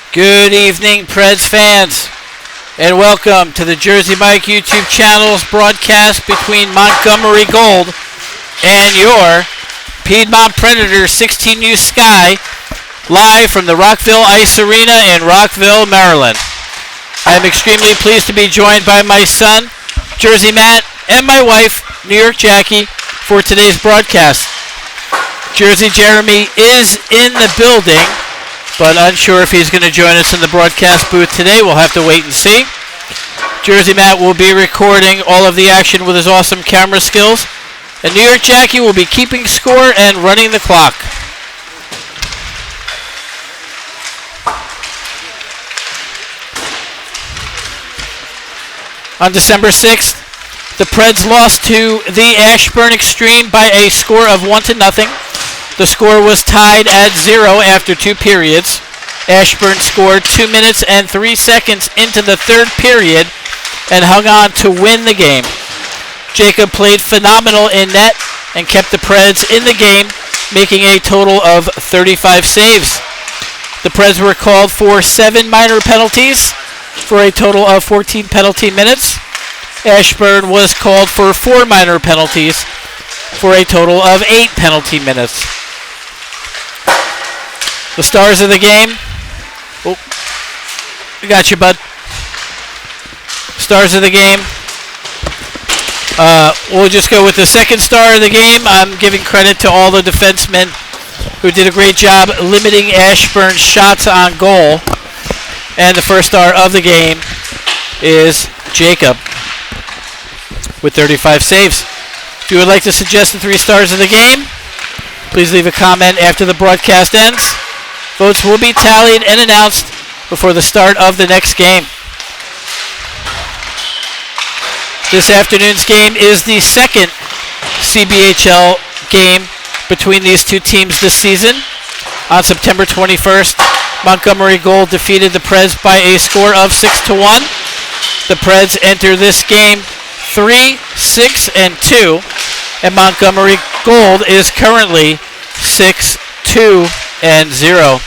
Good evening, Preds fans, and welcome to the Jersey Mike YouTube channel's broadcast between Montgomery Gold and your Piedmont Predators 16U Sky, live from the Rockville Ice Arena in Rockville, Maryland. I am extremely pleased to be joined by my son, Jersey Matt, and my wife, New York Jackie, for today's broadcast. Jersey Jeremy is in the building, but unsure if he's going to join us in the broadcast booth today. We'll have to wait and see. Jersey Matt will be recording all of the action with his awesome camera skills, and New York Jackie will be keeping score and running the clock. On December 6th, the Preds lost to the Ashburn Extreme by a score of 1-0. The score was tied at 0 after 2 periods. Ashburn scored 2 minutes and 3 seconds into the third period and hung on to win the game. Jacob played phenomenal in net and kept the Preds in the game, making a total of 35 saves. The Preds were called for 7 minor penalties for a total of 14 penalty minutes. Ashburn was called for 4 minor penalties for a total of 8 penalty minutes. The stars of the game. Oh, I got you, bud. Stars of the game. We'll just go with the second star of the game. I'm giving credit to all the defensemen who did a great job limiting Ashburn's shots on goal. And the first star of the game is Jacob with 35 saves. If you would like to suggest the 3 stars of the game, please leave a comment after the broadcast ends. Votes will be tallied and announced before the start of the next game. This afternoon's game is the second CBHL game between these two teams this season. On September 21st, Montgomery Gold defeated the Preds by a score of 6-1. The Preds enter this game 3-6-2, and Montgomery Gold is currently 6-2-0.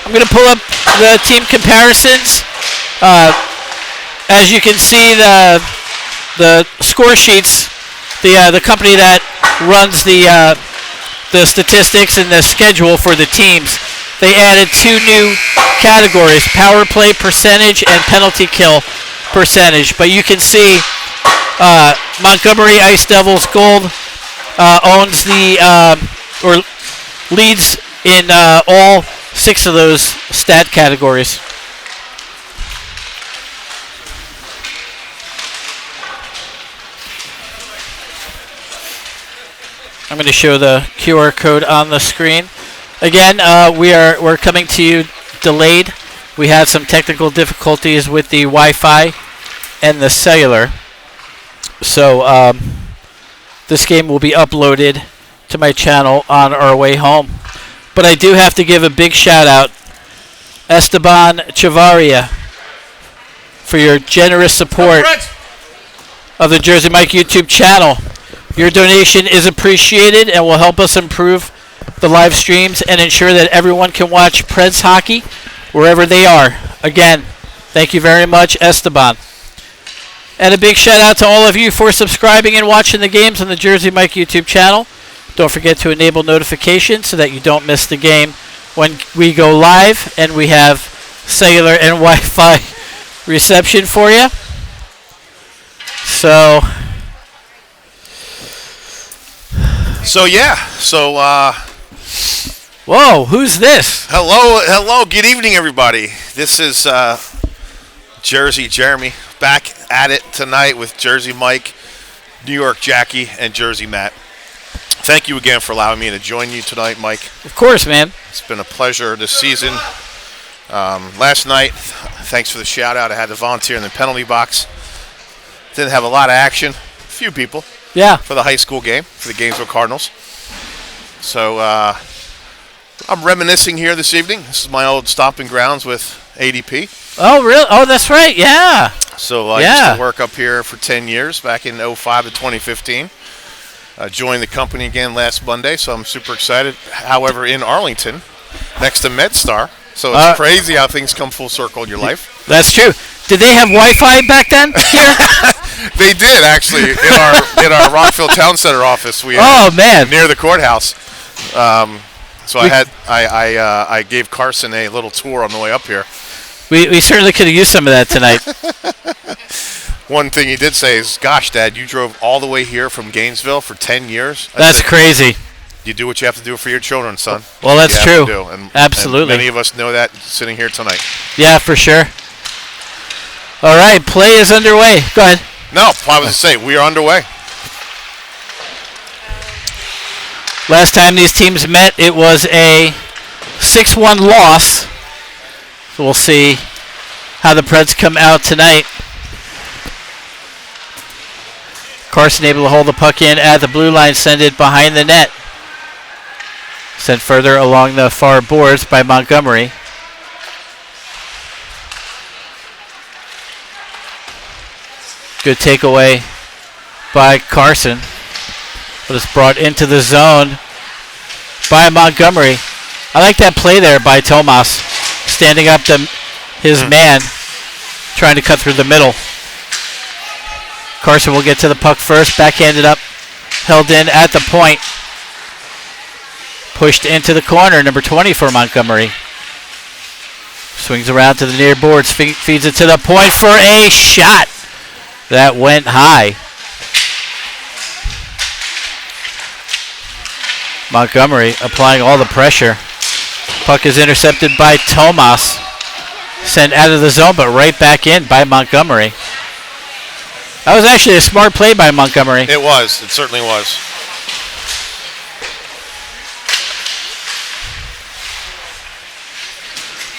I'm going to pull up the team comparisons. As you can see, the score sheets, the company that runs the statistics and the schedule for the teams, they added 2 new categories: power play percentage and penalty kill percentage. But you can see Montgomery Ice Devils Gold owns or leads in all 6 of those stat categories. I'm going to show the QR code on the screen. Again, we're coming to you delayed. We had some technical difficulties with the Wi-Fi and the cellular. So this game will be uploaded to my channel on our way home. But I do have to give a big shout out, Esteban Chavaria, for your generous support of the Jersey Mike YouTube channel. Your donation is appreciated and will help us improve the live streams and ensure that everyone can watch Preds hockey wherever they are. Again, thank you very much, Esteban. And a big shout out to all of you for subscribing and watching the games on the Jersey Mike YouTube channel. Don't forget to enable notifications so that you don't miss the game when we go live and we have cellular and Wi-Fi reception for you. Whoa, who's this? Hello, good evening, everybody. This is Jersey Jeremy back at it tonight with Jersey Mike, New York Jackie, and Jersey Matt. Thank you again for allowing me to join you tonight, Mike. Of course, man. It's been a pleasure this season. Last night, thanks for the shout-out. I had to volunteer in the penalty box. Didn't have a lot of action. A few people. Yeah. For the high school game, for the Gainesville Cardinals. So I'm reminiscing here this evening. This is my old stomping grounds with ADP. Oh, really? Oh, that's right. Yeah. So I used to work up here for 10 years, back in 05 to 2015. Joined the company again last Monday, so I'm super excited. However, in Arlington, next to MedStar, So it's crazy how things come full circle in your life. That's true. Did they have Wi-Fi back then here? They did, actually, in our Rockville Town Center office. Man, near the courthouse. So I gave Carson a little tour on the way up here. We certainly could have used some of that tonight. One thing he did say is, "Gosh, Dad, you drove all the way here from Gainesville for 10 years." That's crazy. You do what you have to do for your children, son. Well, that's true. Absolutely. And many of us know that sitting here tonight. Yeah, for sure. All right, play is underway. Go ahead. No, I was to say, we are underway. Last time these teams met, it was a 6-1 loss. So we'll see how the Preds come out tonight. Carson able to hold the puck in at the blue line, send it behind the net. Sent further along the far boards by Montgomery. Good takeaway by Carson. But it's brought into the zone by Montgomery. I like that play there by Tomas. Standing up to his man, trying to cut through the middle. Carson will get to the puck first. Backhanded up. Held in at the point. Pushed into the corner, number 20 for Montgomery. Swings around to the near boards, feeds it to the point for a shot. That went high. Montgomery applying all the pressure. Puck is intercepted by Tomas. Sent out of the zone, but right back in by Montgomery. That was actually a smart play by Montgomery. It was. It certainly was.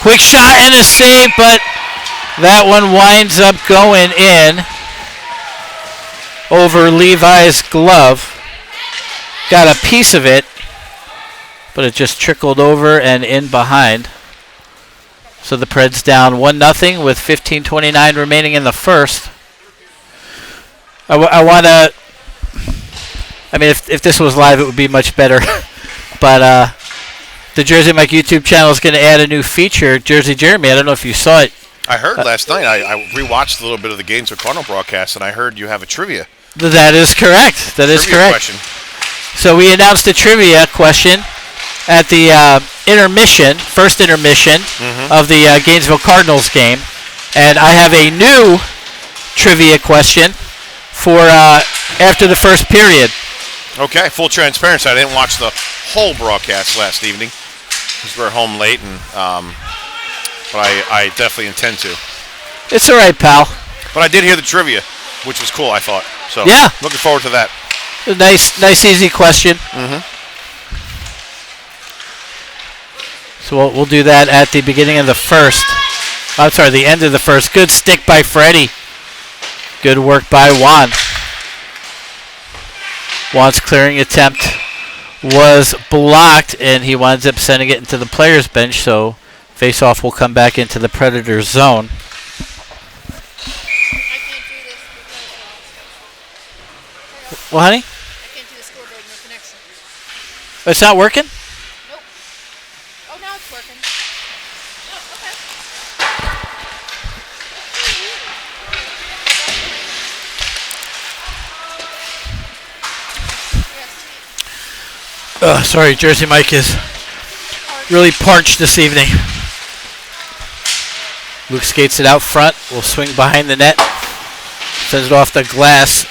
Quick shot and a save, but that one winds up going in over Levi's glove. Got a piece of it, but it just trickled over and in behind. So the Preds down 1-0 with 15:29 remaining in the first. I want to... I mean, if this was live, it would be much better. But the Jersey Mike YouTube channel is going to add a new feature, Jersey Jeremy. I don't know if you saw it. I heard last night. I rewatched a little bit of the Gainesville Cardinal broadcast, and I heard you have a trivia. That is correct. That is correct. Question. So we announced a trivia question at the first intermission of the Gainesville Cardinals game. And I have a new trivia question for after the first period. Okay, full transparency. I didn't watch the whole broadcast last evening because we were home late, and but I definitely intend to. It's all right, pal. But I did hear the trivia, which was cool, I thought. So yeah, looking forward to that. A nice, easy question. So we'll do that at the beginning of the first. I'm sorry, the end of the first. Good stick by Freddie. Good work by Juan. Juan's clearing attempt was blocked, and he winds up sending it into the players' bench, so face-off will come back into the Predators' zone. Well, honey? I can't do the scoreboard, no connection. It's not working? Nope. Oh, now it's working. Oh, okay. Sorry, Jersey Mike is really parched this evening. Luke skates it out front. Will swing behind the net. Sends it off the glass.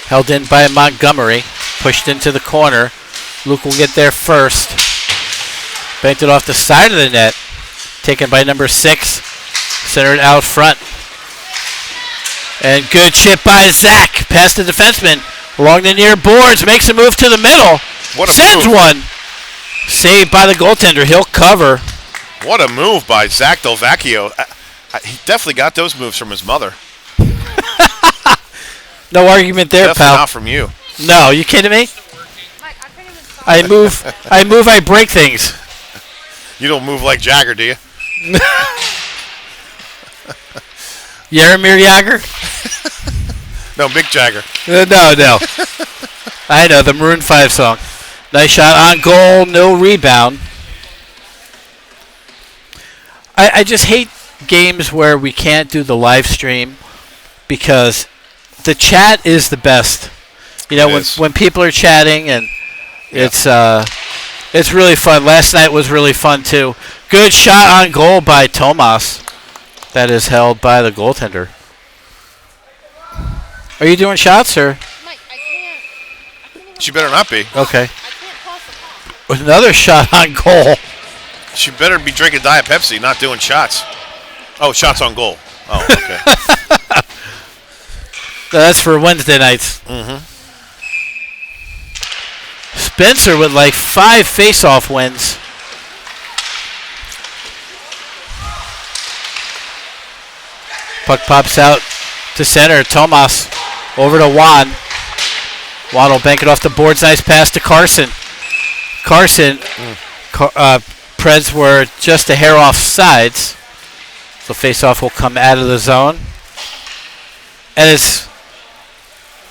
Held in by Montgomery. Pushed into the corner. Luke will get there first. Banked it off the side of the net. Taken by number 6. Centered out front. And good chip by Zach. Past the defenseman. Along the near boards. Makes a move to the middle. Sends one. Saved by the goaltender. He'll cover. What a move by Zach Delvecchio. He definitely got those moves from his mother. No argument there, definitely pal. Not from you. No, you kidding me? I move, I break things. You don't move like Jagger, do you? Jaromir Jagr? No, Mick Jagger. No. I know, the Maroon 5 song. Nice shot on goal, no rebound. I just hate games where we can't do the live stream because the chat is the best. You know, when people are chatting and it's really fun. Last night was really fun too. Good shot on goal by Tomas. That is held by the goaltender. Are you doing shots or? Mike, I can't. She better not be. Okay. I can't pause the call. With another shot on goal. She better be drinking Diet Pepsi, not doing shots. Oh, shots on goal. Oh, okay. That's for Wednesday nights. Mm-hmm. Spencer with like 5 face-off wins. Puck pops out to center. Tomas over to Juan. Juan will bank it off the boards. Nice pass to Carson. Carson, Preds were just a hair off sides. So face-off will come out of the zone. And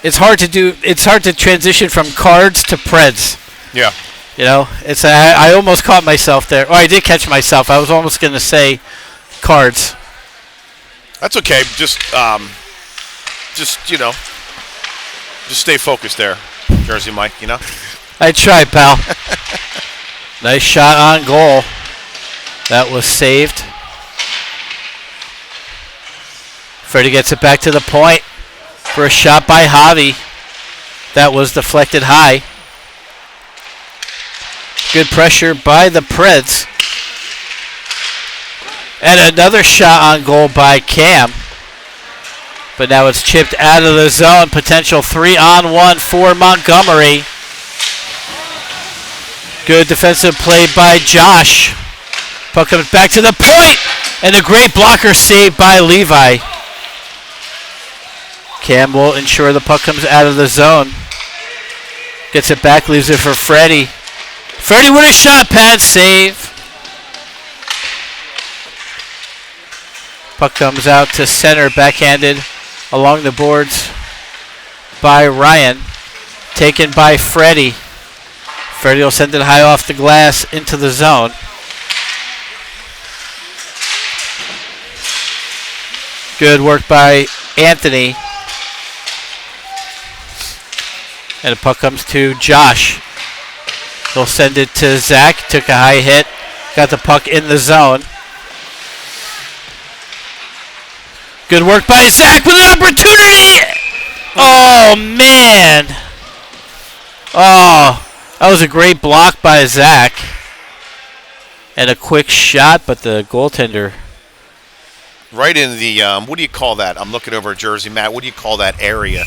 it's hard to do. It's hard to transition from Cards to Preds. Yeah. You know, it's I almost caught myself there. Oh, I did catch myself. I was almost going to say Cards. That's okay. Just you know, just stay focused there, Jersey Mike. You know. I tried, pal. Nice shot on goal. That was saved. Freddie gets it back to the point for a shot by Javi. That was deflected high. Good pressure by the Preds. And another shot on goal by Cam. But now it's chipped out of the zone. Potential 3-on-1 for Montgomery. Good defensive play by Josh. Puck comes back to the point. And a great blocker save by Levi. Cam will ensure the puck comes out of the zone. Gets it back, leaves it for Freddie. Freddie with a shot, pad save. Puck comes out to center, backhanded along the boards by Ryan. Taken by Freddie. Freddie will send it high off the glass into the zone. Good work by Anthony. And the puck comes to Josh. He'll send it to Zach. Took a high hit. Got the puck in the zone. Good work by Zach with an opportunity. Oh, man. Oh, that was a great block by Zach. And a quick shot, but the goaltender. Right in the, what do you call that? I'm looking over at Jersey, Matt. What do you call that area?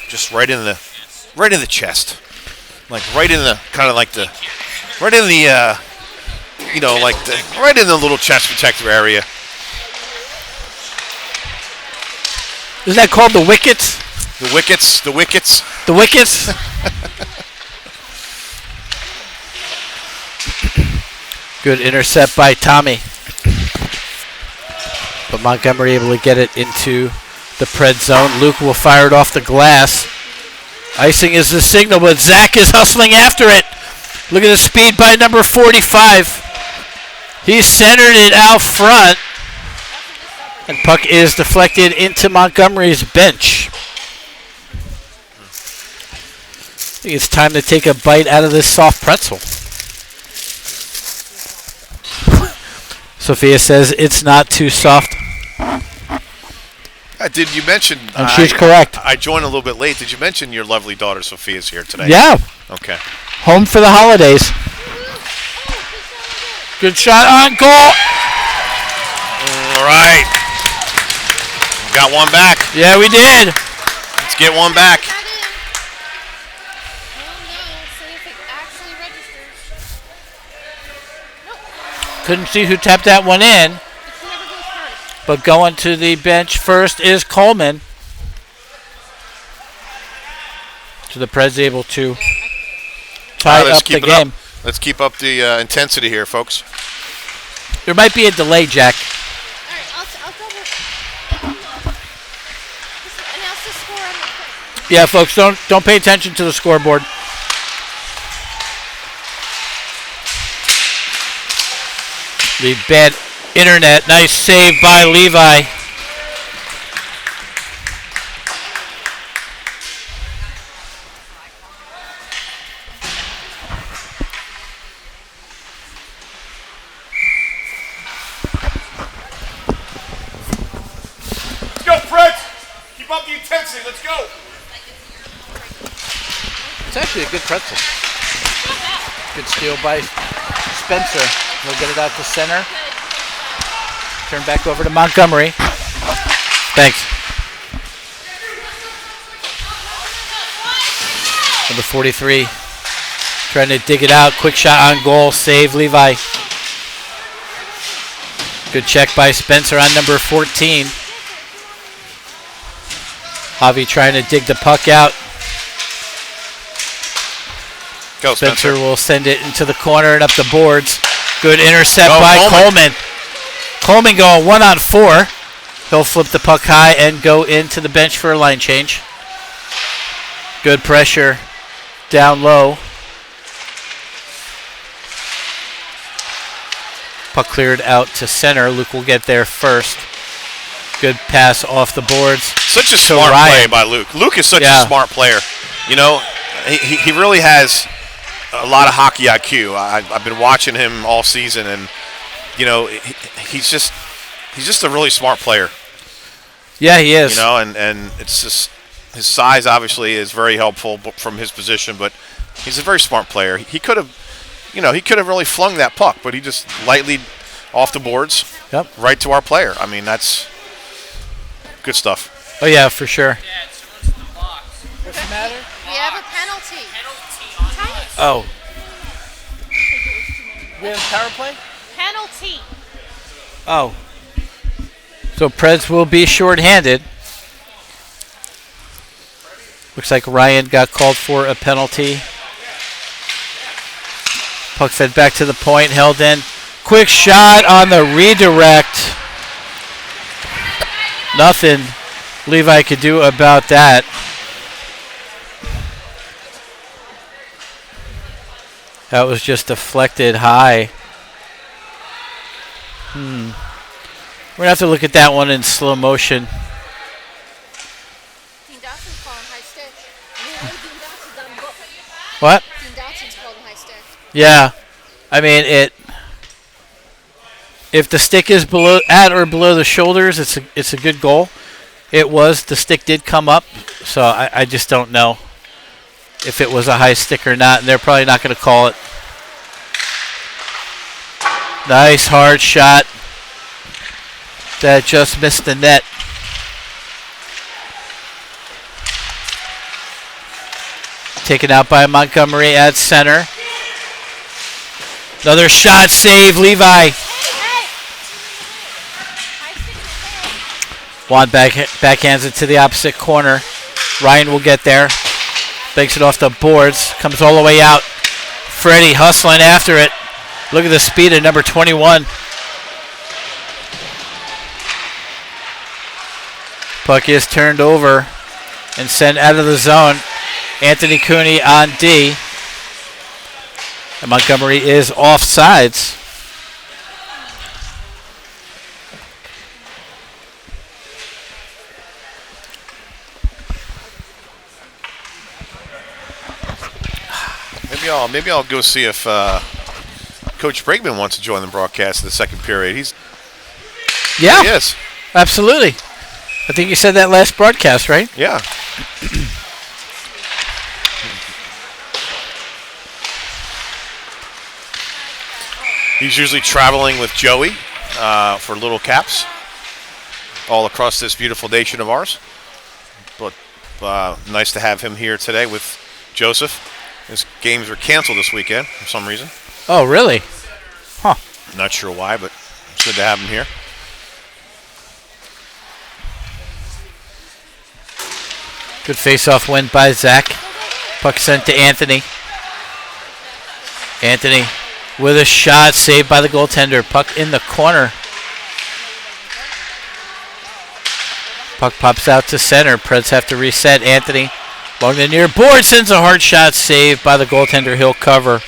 Just right in the chest. Like right in the, kind of like the, right in the, you know, like the, right in the little chest protector area. Isn't that called the wickets? The wickets. The wickets? Good intercept by Tommy. But Montgomery able to get it into the Pred zone. Luke will fire it off the glass. Icing is the signal, but Zach is hustling after it. Look at the speed by number 45. He centered it out front. And puck is deflected into Montgomery's bench. I think it's time to take a bite out of this soft pretzel. Sophia says it's not too soft. Did you mention? And she's correct. I joined a little bit late. Did you mention your lovely daughter Sophia's here today? Yeah. Okay. Home for the holidays. Good shot on goal. All right. Got one back. Yeah, we did. Let's get one back. Couldn't see who tapped that one in. But going to the bench first is Coleman. So the Preds able to tie up the game. Let's keep up the intensity here, folks. There might be a delay, Jack. All right, I'll double. Just announce the score on the plate. Yeah, folks, don't pay attention to the scoreboard. The bad internet. Nice save by Levi. Let's go, Fred. Keep up the intensity. Let's go. It's actually a good pretzel. Good steal by Spencer. He'll get it out to center. Turn back over to Montgomery. Thanks. Number 43. Trying to dig it out. Quick shot on goal. Save Levi. Good check by Spencer on number 14. Javi trying to dig the puck out. Go, Spencer Spencer. will send it into the corner and up the boards. Good intercept Go, by Coleman. Coleman going 1-on-4. He'll flip the puck high and go into the bench for a line change. Good pressure down low. Puck cleared out to center. Luke will get there first. Good pass off the boards. Such a smart play by Luke. Luke is such a smart player. You know, he really has a lot of hockey IQ. I've been watching him all season, and you know, he's just a really smart player. Yeah, he is. You know, and it's just his size obviously is very helpful from his position, but he's a very smart player. He could have really flung that puck, but he just lightly off the boards, right to our player. I mean, that's good stuff. Oh yeah, for sure. What's the matter? We have a penalty. Oh. We have a power play? Penalty. Oh. So Preds will be shorthanded. Looks like Ryan got called for a penalty. Puck fed back to the point, held in. Quick shot on the redirect. Nothing Levi could do about that. That was just deflected high. We're going to have to look at that one in slow motion. Dean Dotson's calling high stick. Dean Dotson's on book. What? Dean Dotson's calling high stick. Yeah. I mean, if the stick is at or below the shoulders, it's a good goal. It was. The stick did come up, so I just don't know if it was a high stick or not, and they're probably not going to call it. Nice hard shot that just missed the net. Taken out by Montgomery at center. Another shot, save Levi. Juan backhands it to the opposite corner. Ryan will get there. Banks it off the boards. Comes all the way out. Freddie hustling after it. Look at the speed of number 21. Puck is turned over and sent out of the zone. Anthony Cooney on D. And Montgomery is offsides. Maybe I'll go see if Coach Bregman wants to join the broadcast in the second period. Yeah, he is. Absolutely. I think you said that last broadcast, right? Yeah. He's usually traveling with Joey for little caps all across this beautiful nation of ours. But nice to have him here today with Joseph. His games were canceled this weekend for some reason. Oh, really? Huh. Not sure why, but it's good to have him here. Good face-off win by Zach. Puck sent to Anthony. Anthony with a shot saved by the goaltender. Puck in the corner. Puck pops out to center. Preds have to reset. Anthony along the near board sends a hard shot saved by the goaltender. He'll cover.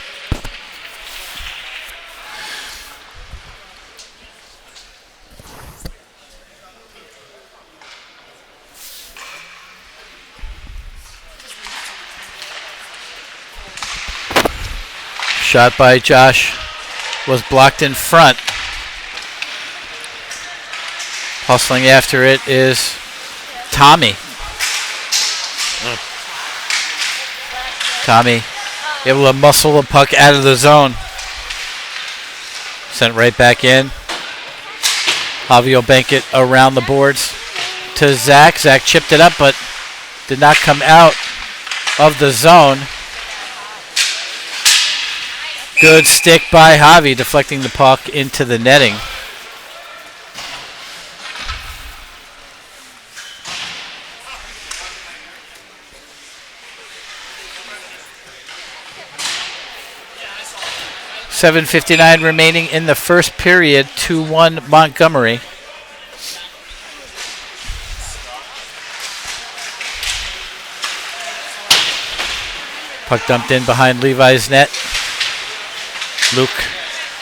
Shot by Josh was blocked in front. Hustling after it is Tommy. Tommy able to muscle the puck out of the zone. Sent right back in. Javi will bank it around the boards to Zach. Zach chipped it up, but did not come out of the zone. Good stick by Javi, deflecting the puck into the netting. .7:59 remaining in the first period, 2-1 Montgomery. Puck dumped in behind Levi's net. Luke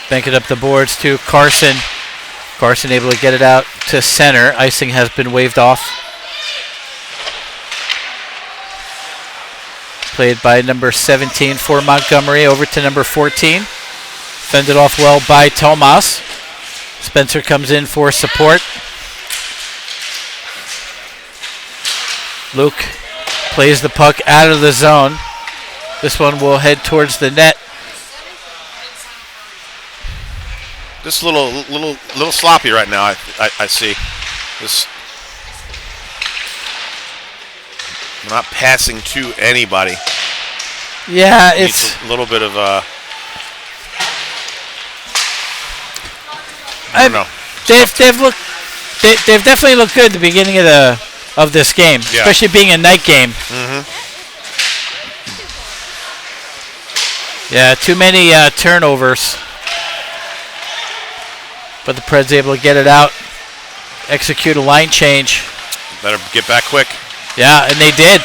banking up the boards to Carson. Carson able to get it out to center. Icing has been waved off. Played by number 17 for Montgomery over to number 14. Fended off well by Tomas. Spencer comes in for support. Luke plays the puck out of the zone. This one will head towards the net. Just a little sloppy right now. I see. This we're not passing to anybody. Yeah, it's a little bit of a. I don't know. They've definitely looked good at the beginning of this game, yeah. Especially being a night game. Mm-hmm. Yeah, too many turnovers. But the Preds able to get it out, execute a line change. Better get back quick. Yeah, and they did.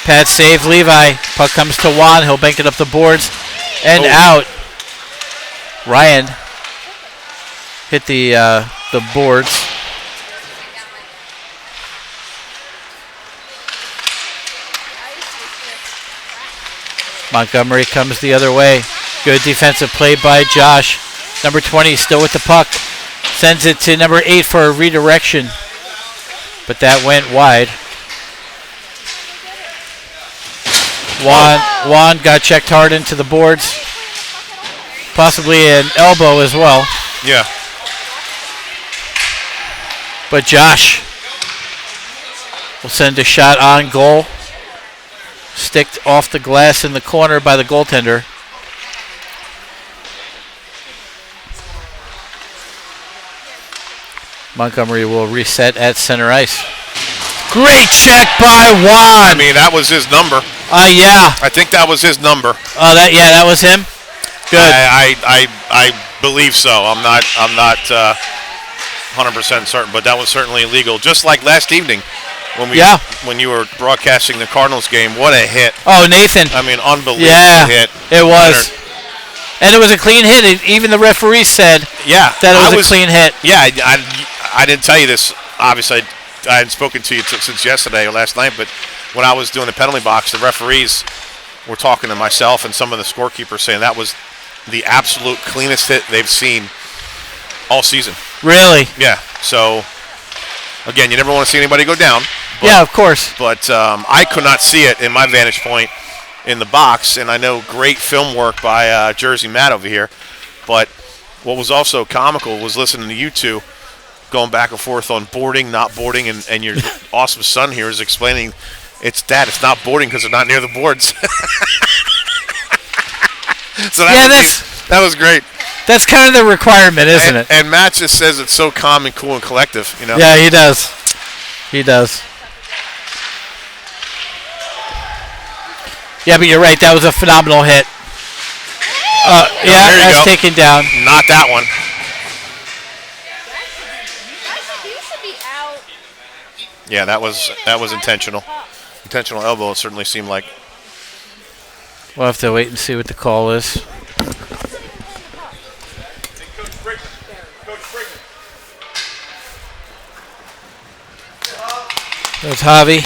Pad save Levi. Puck comes to Juan. He'll bank it up the boards and out. Ryan hit the boards. Montgomery comes the other way. Good defensive play by Josh. Number 20 still with the puck. Sends it to number 8 for a redirection. But that went wide. Juan got checked hard into the boards. Possibly an elbow as well. Yeah. But Josh will send a shot on goal. Sticked off the glass in the corner by the goaltender. Montgomery will reset at center ice. Great check by Juan. I mean, that was his number. Yeah. I think that was his number. Oh, that was him. Good. I believe so. I'm not 100% certain, but that was certainly illegal. Just like last evening when you were broadcasting the Cardinals game. What a hit. Oh, Nathan. I mean, unbelievable hit. It was. And it was a clean hit. Even the referee said that it was a clean hit. Yeah, I didn't tell you this. Obviously, I hadn't spoken to you since yesterday or last night, but when I was doing the penalty box, the referees were talking to myself and some of the scorekeepers saying that was the absolute cleanest hit they've seen all season. Really? Yeah. So, again, you never want to see anybody go down. But, yeah, of course. But I could not see it in my vantage point in the box, and I know great film work by Jersey Matt over here. But what was also comical was listening to you two going back and forth on boarding, not boarding, and your awesome son here is explaining it's not boarding because they're not near the boards. So that was great. That's kind of the requirement, isn't it? And Matt just says it's so calm and cool and collective, you know? Yeah, he does. He does. Yeah, but you're right. That was a phenomenal hit. That's taken down. Not that one. Yeah, that was intentional. Intentional elbow, it certainly seemed like. We'll have to wait and see what the call is. There's Javi.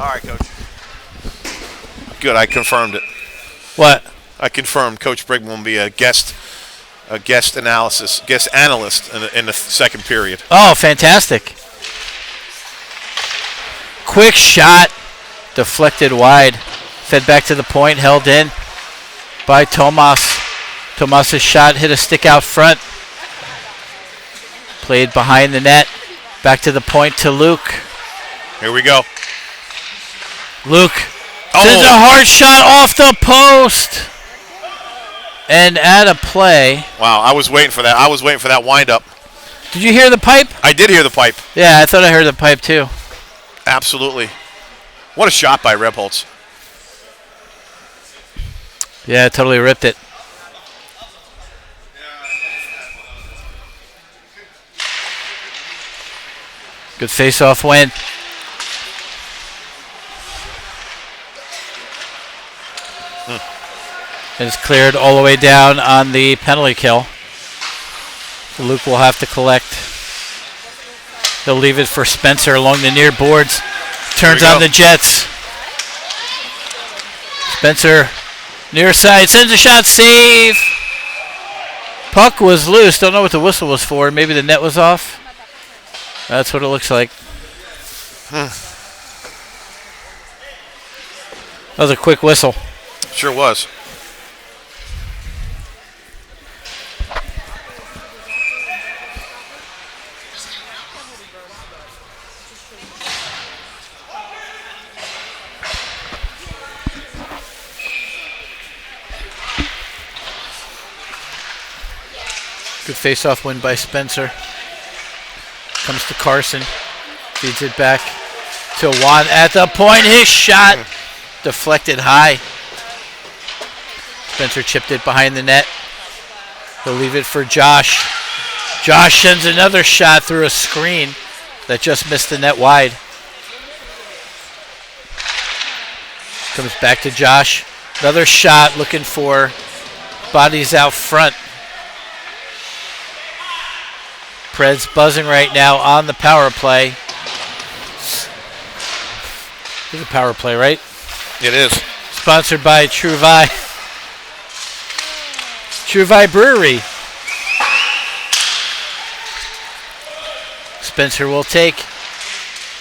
All right, Coach. Good, I confirmed it. What? I confirmed Coach Brigman will be a guest analyst in the second period. Oh, fantastic. Quick shot, deflected wide. Fed back to the point, held in by Tomas. Tomas's shot hit a stick out front. Played behind the net. Back to the point to Luke. Here we go. Luke sends a hard shot off the post. And out of play. Wow, I was waiting for that. I was waiting for that wind-up. Did you hear the pipe? I did hear the pipe. Yeah, I thought I heard the pipe too. Absolutely. What a shot by Rebholz. Yeah, totally ripped it. Good face-off win. And it's cleared all the way down on the penalty kill. So Luke will have to collect. He'll leave it for Spencer along the near boards. Turns on the Jets. Spencer, near side, sends a shot, save. Puck was loose. Don't know what the whistle was for. Maybe the net was off. That's what it looks like. That was a quick whistle. Sure was. Good face-off win by Spencer. Comes to Carson. Feeds it back to Juan at the point. His shot deflected high. Spencer chipped it behind the net. He'll leave it for Josh. Josh sends another shot through a screen that just missed the net wide. Comes back to Josh. Another shot looking for bodies out front. Preds buzzing right now on the power play. It's a power play, right? It is. Sponsored by Truvai. Truvai Brewery. Spencer will take.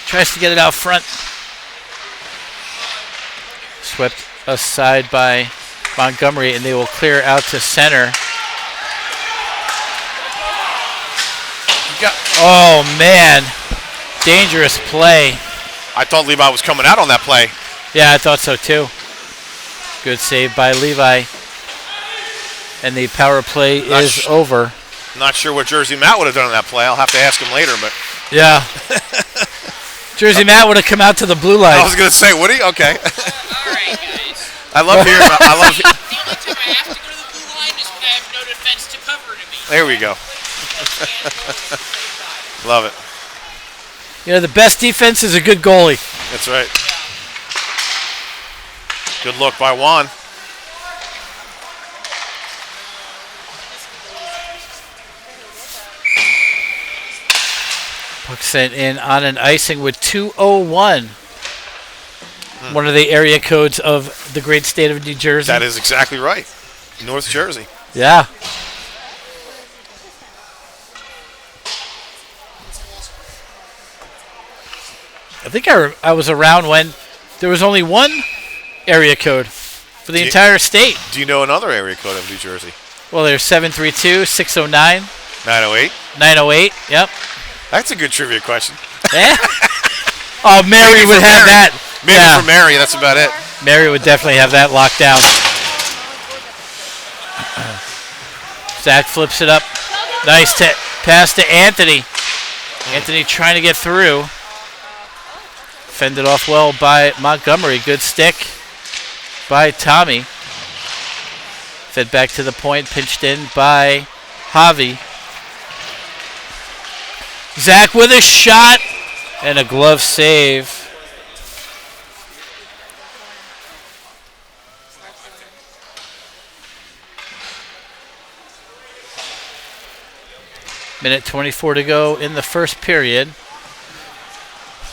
Tries to get it out front. Swept aside by Montgomery, and they will clear out to center. Oh, man. Dangerous play. I thought Levi was coming out on that play. Yeah, I thought so too. Good save by Levi. And the power play is over. Not sure what Jersey Matt would have done on that play. I'll have to ask him later, but yeah. Jersey Matt would have come out to the blue line. I was going to say, would he? Okay. All right, guys. I love hearing about The only time I have to go to the blue line is when I have no defense to cover to me. There we go. Love it. You know, the best defense is a good goalie. That's right. Good look by Juan. Puck sent in on an icing with 2:01. One of the area codes of the great state of New Jersey. That is exactly right. North Jersey. Yeah. I think I was around when there was only one area code for the entire state. Do you know another area code of New Jersey? Well, there's 732, 609, 908. 908. Yep. That's a good trivia question. Eh? Oh, Mary would have that. Maybe Yeah. for Mary, that's about it. Mary would definitely have that locked down. Zach flips it up. Nice pass to Anthony. Anthony trying to get through. Fended off well by Montgomery. Good stick by Tommy. Fed back to the point. Pinched in by Javi. Zach with a shot and a glove save. Minute 24 to go in the first period.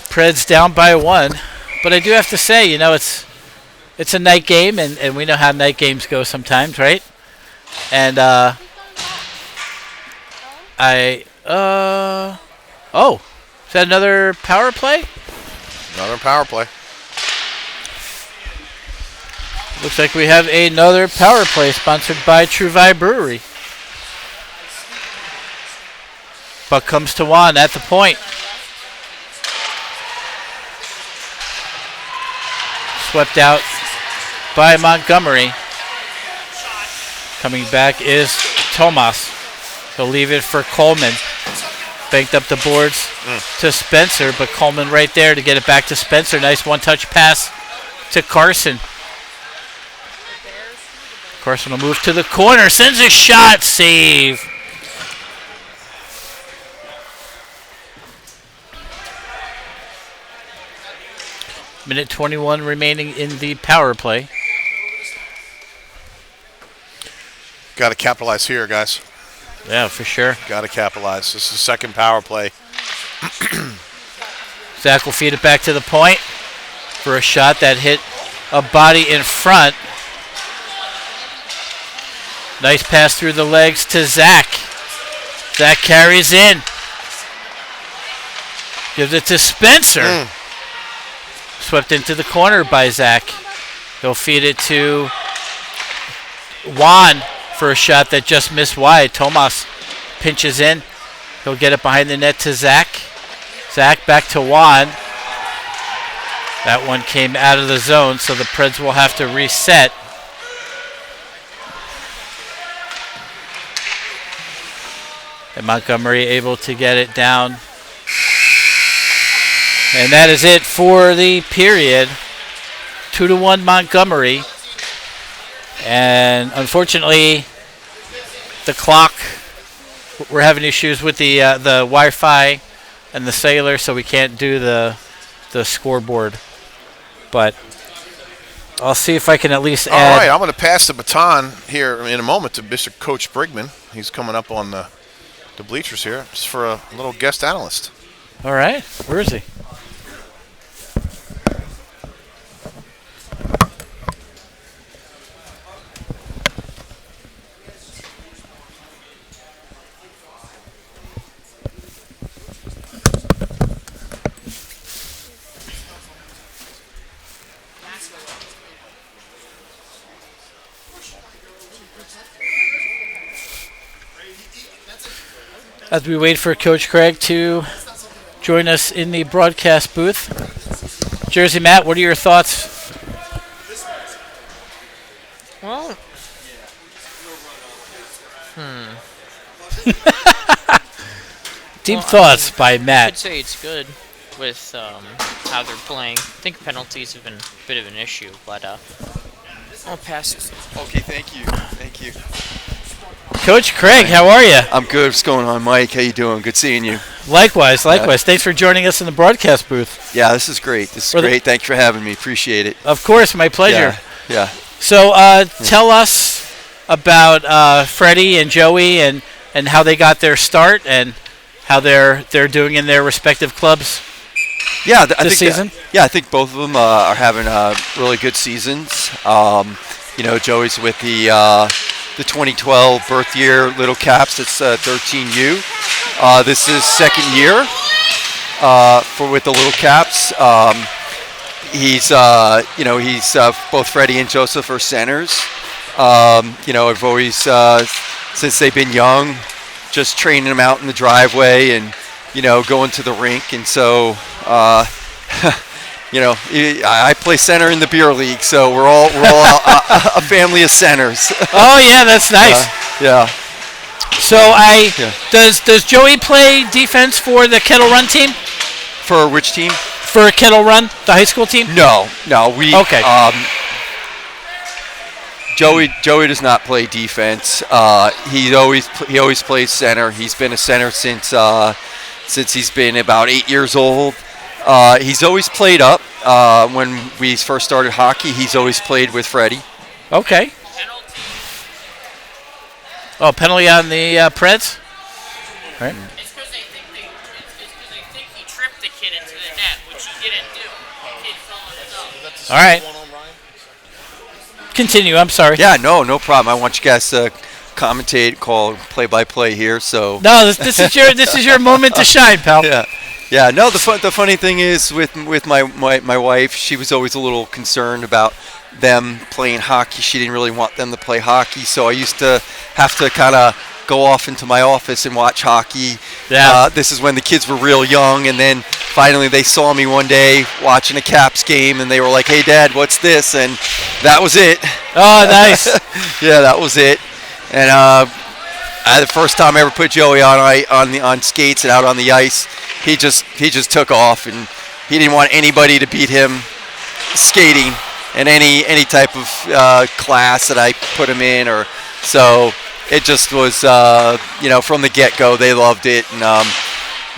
Preds down by 1. But I do have to say, it's a night game, and we know how night games go sometimes, right? And is that another power play? Another power play. Looks like we have another power play sponsored by Truvai Brewery. Buck comes to Juan at the point. Swept out by Montgomery. Coming back is Tomas. He'll leave it for Coleman. Banked up the boards to Spencer, but Coleman right there to get it back to Spencer. Nice one-touch pass to Carson. Carson will move to the corner. Sends a shot. Save. Minute 21 remaining in the power play. Got to capitalize here, guys. Yeah, for sure. Got to capitalize. This is the second power play. Zach will feed it back to the point for a shot that hit a body in front. Nice pass through the legs to Zach. Zach carries in. Gives it to Spencer. Swept into the corner by Zach. He'll feed it to Juan for a shot that just missed wide. Tomas pinches in. He'll get it behind the net to Zach. Zach back to Juan. That one came out of the zone, so the Preds will have to reset. And Montgomery able to get it down. And that is it for the period. 2-1 Montgomery. And unfortunately, the clock, we're having issues with the Wi-Fi and the cellular, so we can't do the scoreboard. But I'll see if I can at least add. All right, I'm going to pass the baton here in a moment to Mr. Coach Brigman. He's coming up on the bleachers here just for a little guest analyst. All right, where is he? As we wait for Coach Craig to join us in the broadcast booth. Jersey Matt, what are your thoughts? Well, Deep thoughts by Matt. I'd say it's good with how they're playing. I think penalties have been a bit of an issue, but I'll pass it. Okay, thank you. Thank you. Coach Craig, how are you? I'm good. What's going on, Mike? How you doing? Good seeing you. Likewise. Thanks for joining us in the broadcast booth. Yeah, this is great. Great. Thanks for having me. Appreciate it. Of course, my pleasure. Yeah. So tell us about Freddie and Joey and how they got their start and how they're doing in their respective clubs. Yeah, this season. I think both of them are having really good seasons. Joey's with the 2012 birth year Little Caps. It's 13U. This is second year with the Little Caps. He's both Freddie and Joseph are centers. I've always since they've been young, just training them out in the driveway and going to the rink, and so. I play center in the beer league, so we're all a family of centers. Oh yeah, that's nice. Yeah. So does Joey play defense for the Kettle Run team? For which team? For Kettle Run, the high school team? No. We okay. Joey does not play defense. He always plays center. He's been a center since he's been about 8 years old. He's always played up. When we first started hockey, he's always played with Freddie. Okay. Oh, penalty on the Preds? Right. It's because they think he tripped the kid into the net, which he didn't do. The kid fell All right. Continue. I'm sorry. Yeah, no problem. I want you guys to commentate, call play-by-play here. So No, this is your moment to shine, pal. yeah. No, the funny thing is with my wife, she was always a little concerned about them playing hockey. She didn't really want them to play hockey, so I used to have to kind of go off into my office and watch hockey. Yeah. This is when the kids were real young, and then finally they saw me one day watching a Caps game, and they were like, "Hey, Dad, what's this?" And that was it. Oh, nice. Yeah, that was it. And the first time I ever put Joey on skates and out on the ice, he just took off, and he didn't want anybody to beat him skating in any type of class that I put him in, or so. It just was, from the get-go, they loved it, and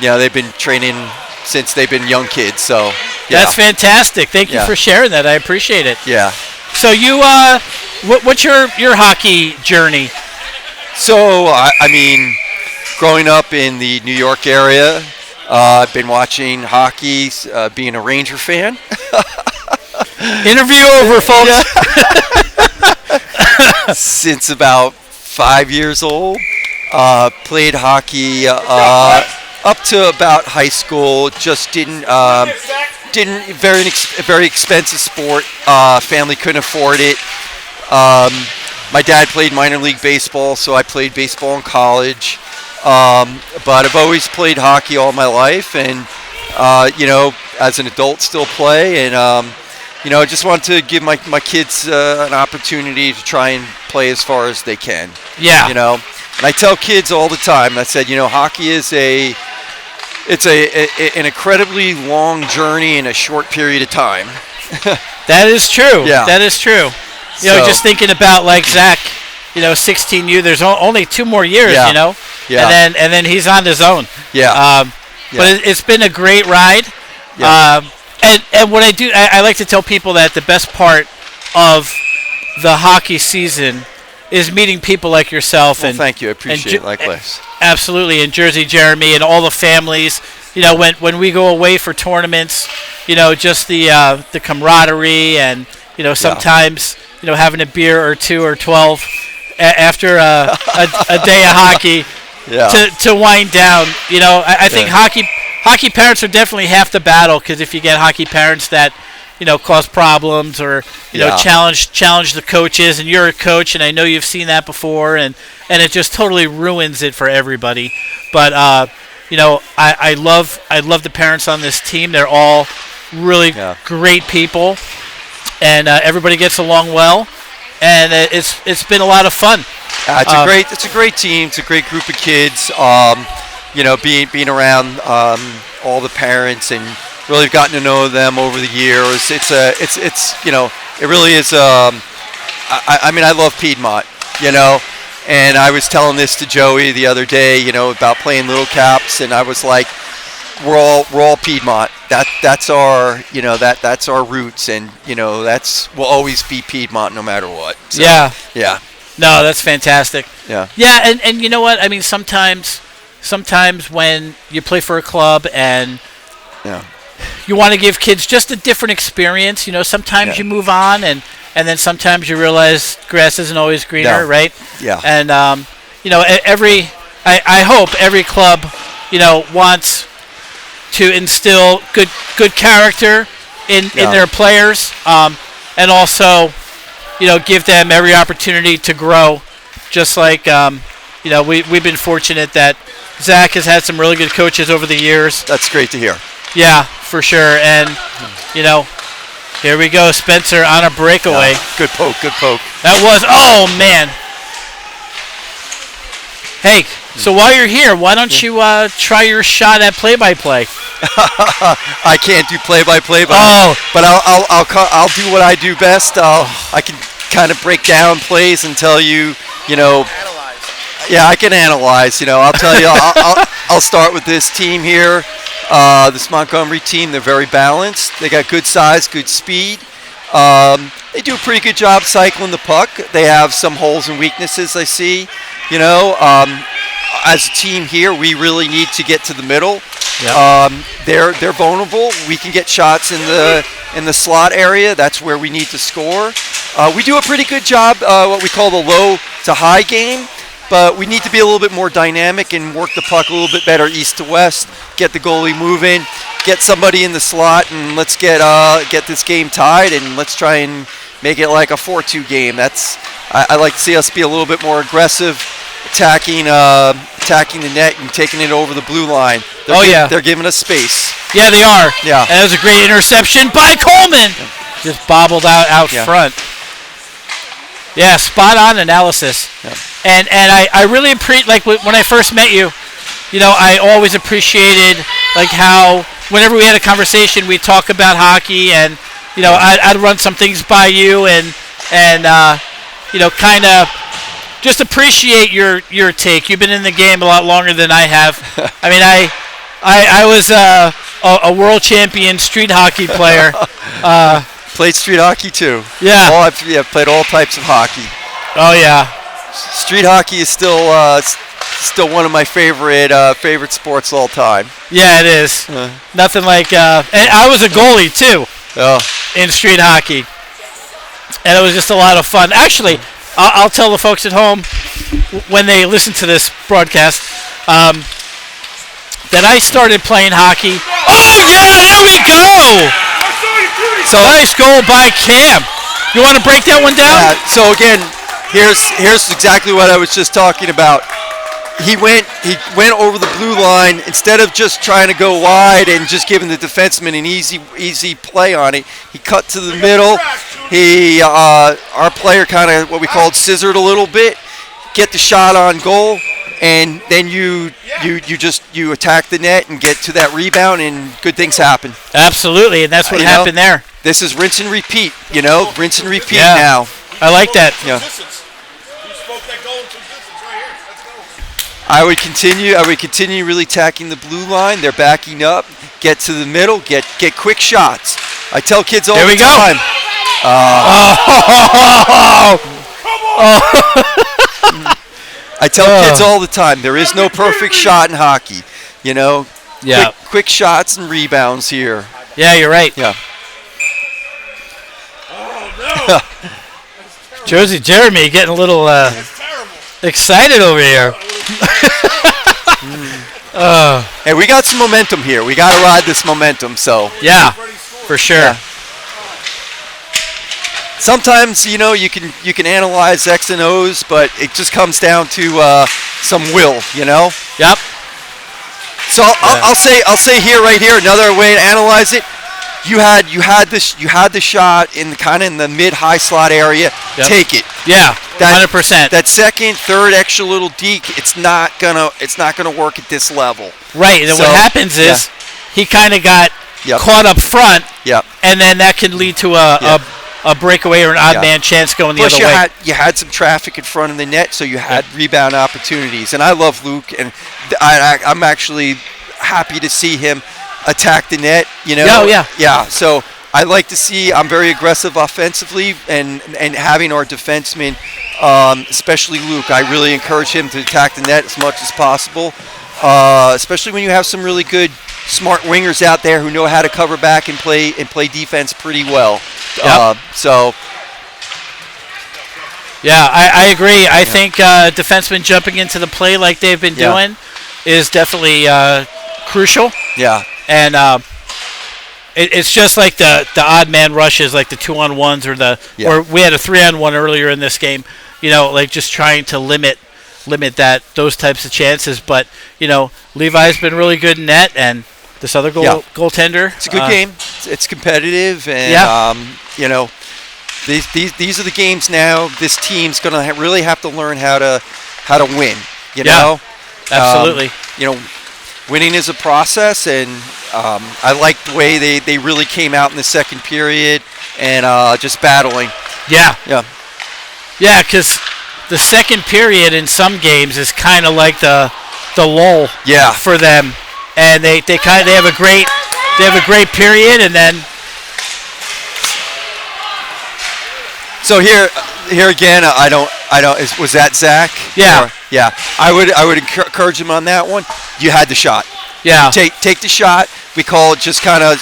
they've been training since they've been young kids. So yeah. That's fantastic. Thank you for sharing that. I appreciate it. Yeah. So you, what's your hockey journey? So I mean, growing up in the New York area, I've been watching hockey, being a Ranger fan. Interview over, folks. Since about 5 years old. Played hockey up to about high school. Just didn't very expensive sport. Family couldn't afford it. My dad played minor league baseball, so I played baseball in college. But I've always played hockey all my life, and as an adult still play. And I just want to give my kids an opportunity to try and play as far as they can. Yeah. And I tell kids all the time, I said, hockey is an incredibly long journey in a short period of time. That is true. Yeah. That is true. Just thinking about like Zach, 16U, there's only 2 more years, Yeah. Yeah. And then he's on his own. Yeah. But it's been a great ride. Yeah. And what I do, I like to tell people that the best part of the hockey season is meeting people like yourself. Well, and thank you. I appreciate it. Likewise. Absolutely. And Jersey Jeremy and all the families. When we go away for tournaments, just the camaraderie and, sometimes, having a beer or 2 or 12 after a day of hockey to wind down. I think hockey parents are definitely half the battle, because if you get hockey parents that cause problems or challenge the coaches, and you're a coach, and I know you've seen that before, and it just totally ruins it for everybody. But I love the parents on this team. They're all really great people, and everybody gets along well, and it's been a lot of fun. It's a great team. It's a great group of kids. Being around all the parents and really gotten to know them over the years. It really is. I love Piedmont, and I was telling this to Joey the other day, about playing Little Caps, and I was like, we're all Piedmont. That's our that's our roots, and we'll always be Piedmont no matter what. So, yeah. No, that's fantastic. Yeah. Yeah, and you know what? I mean, sometimes when you play for a club and you want to give kids just a different experience, sometimes you move on, and then sometimes you realize grass isn't always greener, right? Yeah. And I hope every club, wants to instill good character in their players, and also, give them every opportunity to grow. Just like we've been fortunate that Zach has had some really good coaches over the years. That's great to hear. Yeah, for sure. And, here we go, Spencer on a breakaway. Yeah. Good poke. That was, oh, man. Hey, so while you're here, why don't you try your shot at play-by-play? I can't do play-by-play, but I'll do what I do best. I can kind of break down plays and tell you, Analyze. Yeah, I can analyze. I'll tell you. I'll start with this team here. This Montgomery team, they're very balanced. They got good size, good speed. They do a pretty good job cycling the puck. They have some holes and weaknesses, I see. As a team here, we really need to get to the middle. Yep. They're vulnerable. We can get shots in in the slot area. That's where we need to score. We do a pretty good job, what we call the low to high game, but we need to be a little bit more dynamic and work the puck a little bit better east to west, get the goalie moving, get somebody in the slot, and let's get this game tied, and let's try and make it like a 4-2 game. I like to see us be a little bit more aggressive, attacking the net and taking it over the blue line. They're giving us space. Yeah, they are. Yeah. And that was a great interception by Coleman. Just bobbled out front. Yeah, spot on analysis. Yeah. And I really appreciate, like when I first met you, I always appreciated like how whenever we had a conversation, we'd talk about hockey, and I'd run some things by you, and kind of just appreciate your take. You've been in the game a lot longer than I have. I mean, I was a world champion street hockey player. Played street hockey too. Yeah. I've played all types of hockey. Oh yeah. Street hockey is still one of my favorite sports all time. Yeah, it is. Nothing like. And I was a goalie too. Oh. In street hockey, and it was just a lot of fun. Actually, I'll tell the folks at home when they listen to this broadcast that I started playing hockey. Oh yeah, there we go. So nice goal by Cam. You want to break that one down? So again, here's exactly what I was just talking about. He went over the blue line instead of just trying to go wide and just giving the defenseman an easy play on it. He cut to the middle. Our player kind of what we called scissored a little bit, get the shot on goal, and then you attack the net and get to that rebound, and good things happen. Absolutely, and that's what happened there. This is rinse and repeat. Rinse and repeat now. I like that. Yeah. I would continue really attacking the blue line. They're backing up. Get to the middle. Get quick shots. I tell kids all the time. I tell kids all the time. There is no perfect shot in hockey. Yeah. Quick shots and rebounds here. Yeah, you're right. Yeah. Josie Jeremy getting a little excited over here. Hey, we got some momentum here. We got to ride this momentum. So yeah, for sure. Yeah. Sometimes you can analyze X and O's, but it just comes down to some will. Yep. So I'll say right here another way to analyze it. You had the shot in the mid-high slot area. Yep. Take it. Yeah, 100%. That second, third extra little deke, it's not gonna work at this level. Right. And what happens is he kind of got caught up front. Yep. And then that can lead to a breakaway or an odd man chance going the other way. You had some traffic in front of the net, so you had rebound opportunities. And I love Luke, and I'm actually happy to see him attack the net, Yeah, so I like to see, I'm very aggressive offensively, and having our defenseman, especially Luke, I really encourage him to attack the net as much as possible, especially when you have some really good, smart wingers out there who know how to cover back and play defense pretty well. Yep. Yeah, I agree. I think defensemen jumping into the play like they've been doing is definitely crucial. Yeah. And it's just like the odd man rushes, like the 2-on-1s or we had a 3-on-1 earlier in this game. Like just trying to limit those types of chances. But Levi's been really good in net, and this other goaltender. It's a good game. It's competitive, and these are the games now. This team's gonna really have to learn how to win. Absolutely. Winning is a process, and I like the way they really came out in the second period and just battling. Yeah. Yeah. Yeah, because the second period in some games is kind of like the lull for them, and they have a great period, and then. So here again, I don't. Was that Zach? Yeah. Yeah. I would encourage him on that one. You had the shot. Yeah. Take the shot. We call it just kind of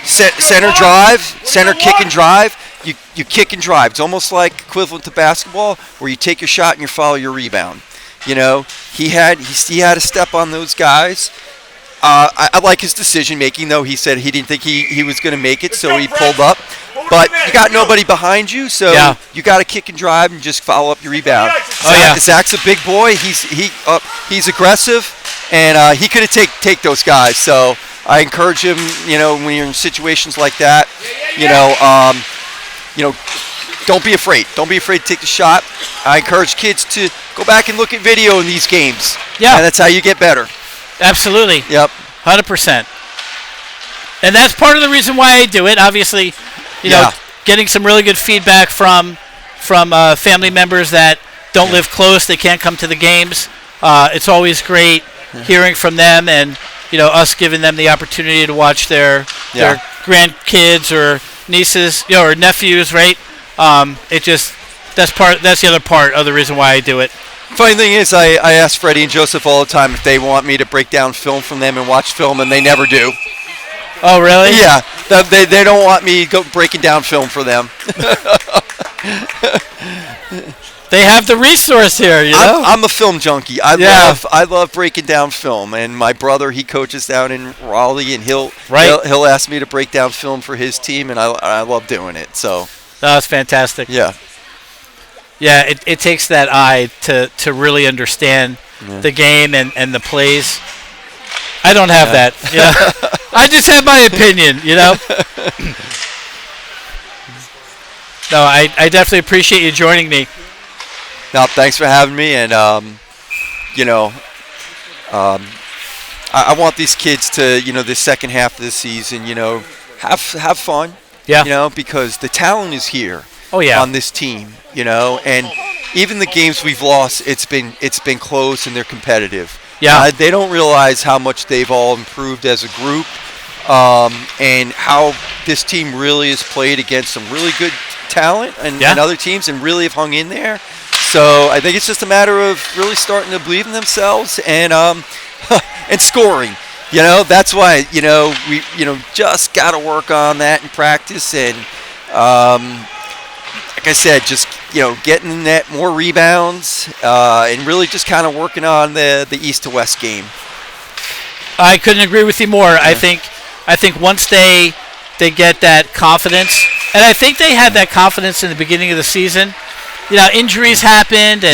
center drive, center kick and drive. You kick and drive. It's almost like equivalent to basketball, where you take your shot and you follow your rebound. You know, he had a step on those guys. I like his decision making, though. He said he didn't think he was going to make it, so he pulled up. But you got nobody behind you, so you got to kick and drive and just follow up your rebound. Zach's a big boy. He's aggressive, and he could take those guys. So I encourage him. You know, when you're in situations like that, don't be afraid. Don't be afraid to take the shot. I encourage kids to go back and look at video in these games. Yeah, and that's how you get better. Absolutely. Yep. 100%. And that's part of the reason why I do it. Obviously, you know, getting some really good feedback from family members that don't live close, they can't come to the games. It's always great hearing from them, and us giving them the opportunity to watch their grandkids or nieces, or nephews, right? That's the other part of the reason why I do it. Funny thing is, I ask Freddie and Joseph all the time if they want me to break down film from them and watch film, and they never do. Oh, really? Yeah, they don't want me breaking down film for them. They have the resource here, I'm a film junkie. I love breaking down film, and my brother, he coaches down in Raleigh, and he'll ask me to break down film for his team, and I love doing it. So that's fantastic. Yeah. Yeah, it takes that eye to really understand the game and the plays. I don't have that. I just have my opinion, No, I definitely appreciate you joining me. No, thanks for having me, and I want these kids to, the second half of the season, have fun. Yeah. Because the talent is here. Oh, yeah. On this team, and even the games we've lost, it's been close and they're competitive. Yeah. They don't realize how much they've all improved as a group, and how this team really has played against some really good talent and other teams and really have hung in there. So I think it's just a matter of really starting to believe in themselves and and scoring. That's why we just got to work on that in practice, and like I said, just getting in net, more rebounds, and really just kind of working on the east to west game. I couldn't agree with you more. Yeah. I think once they get that confidence, and I think they had that confidence in the beginning of the season. Injuries happened,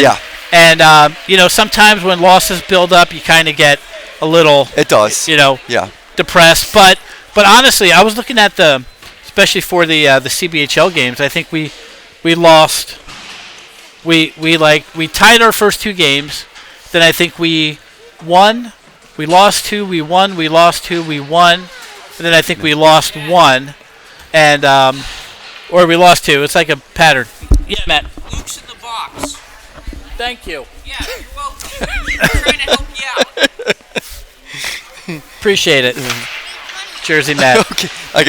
and sometimes when losses build up, you kind of get a little. It does. Depressed. But honestly, I was looking at especially for the CBHL games. I think we lost. We tied our first two games. Then I think we won. We lost two. We won. We lost two. We won. And then I think we lost one, and or we lost two. It's like a pattern. Yeah, Matt. Luke's in the box. Thank you. Yeah, you're welcome. I'm trying to help you out. Appreciate it. Jersey Matt. Okay. I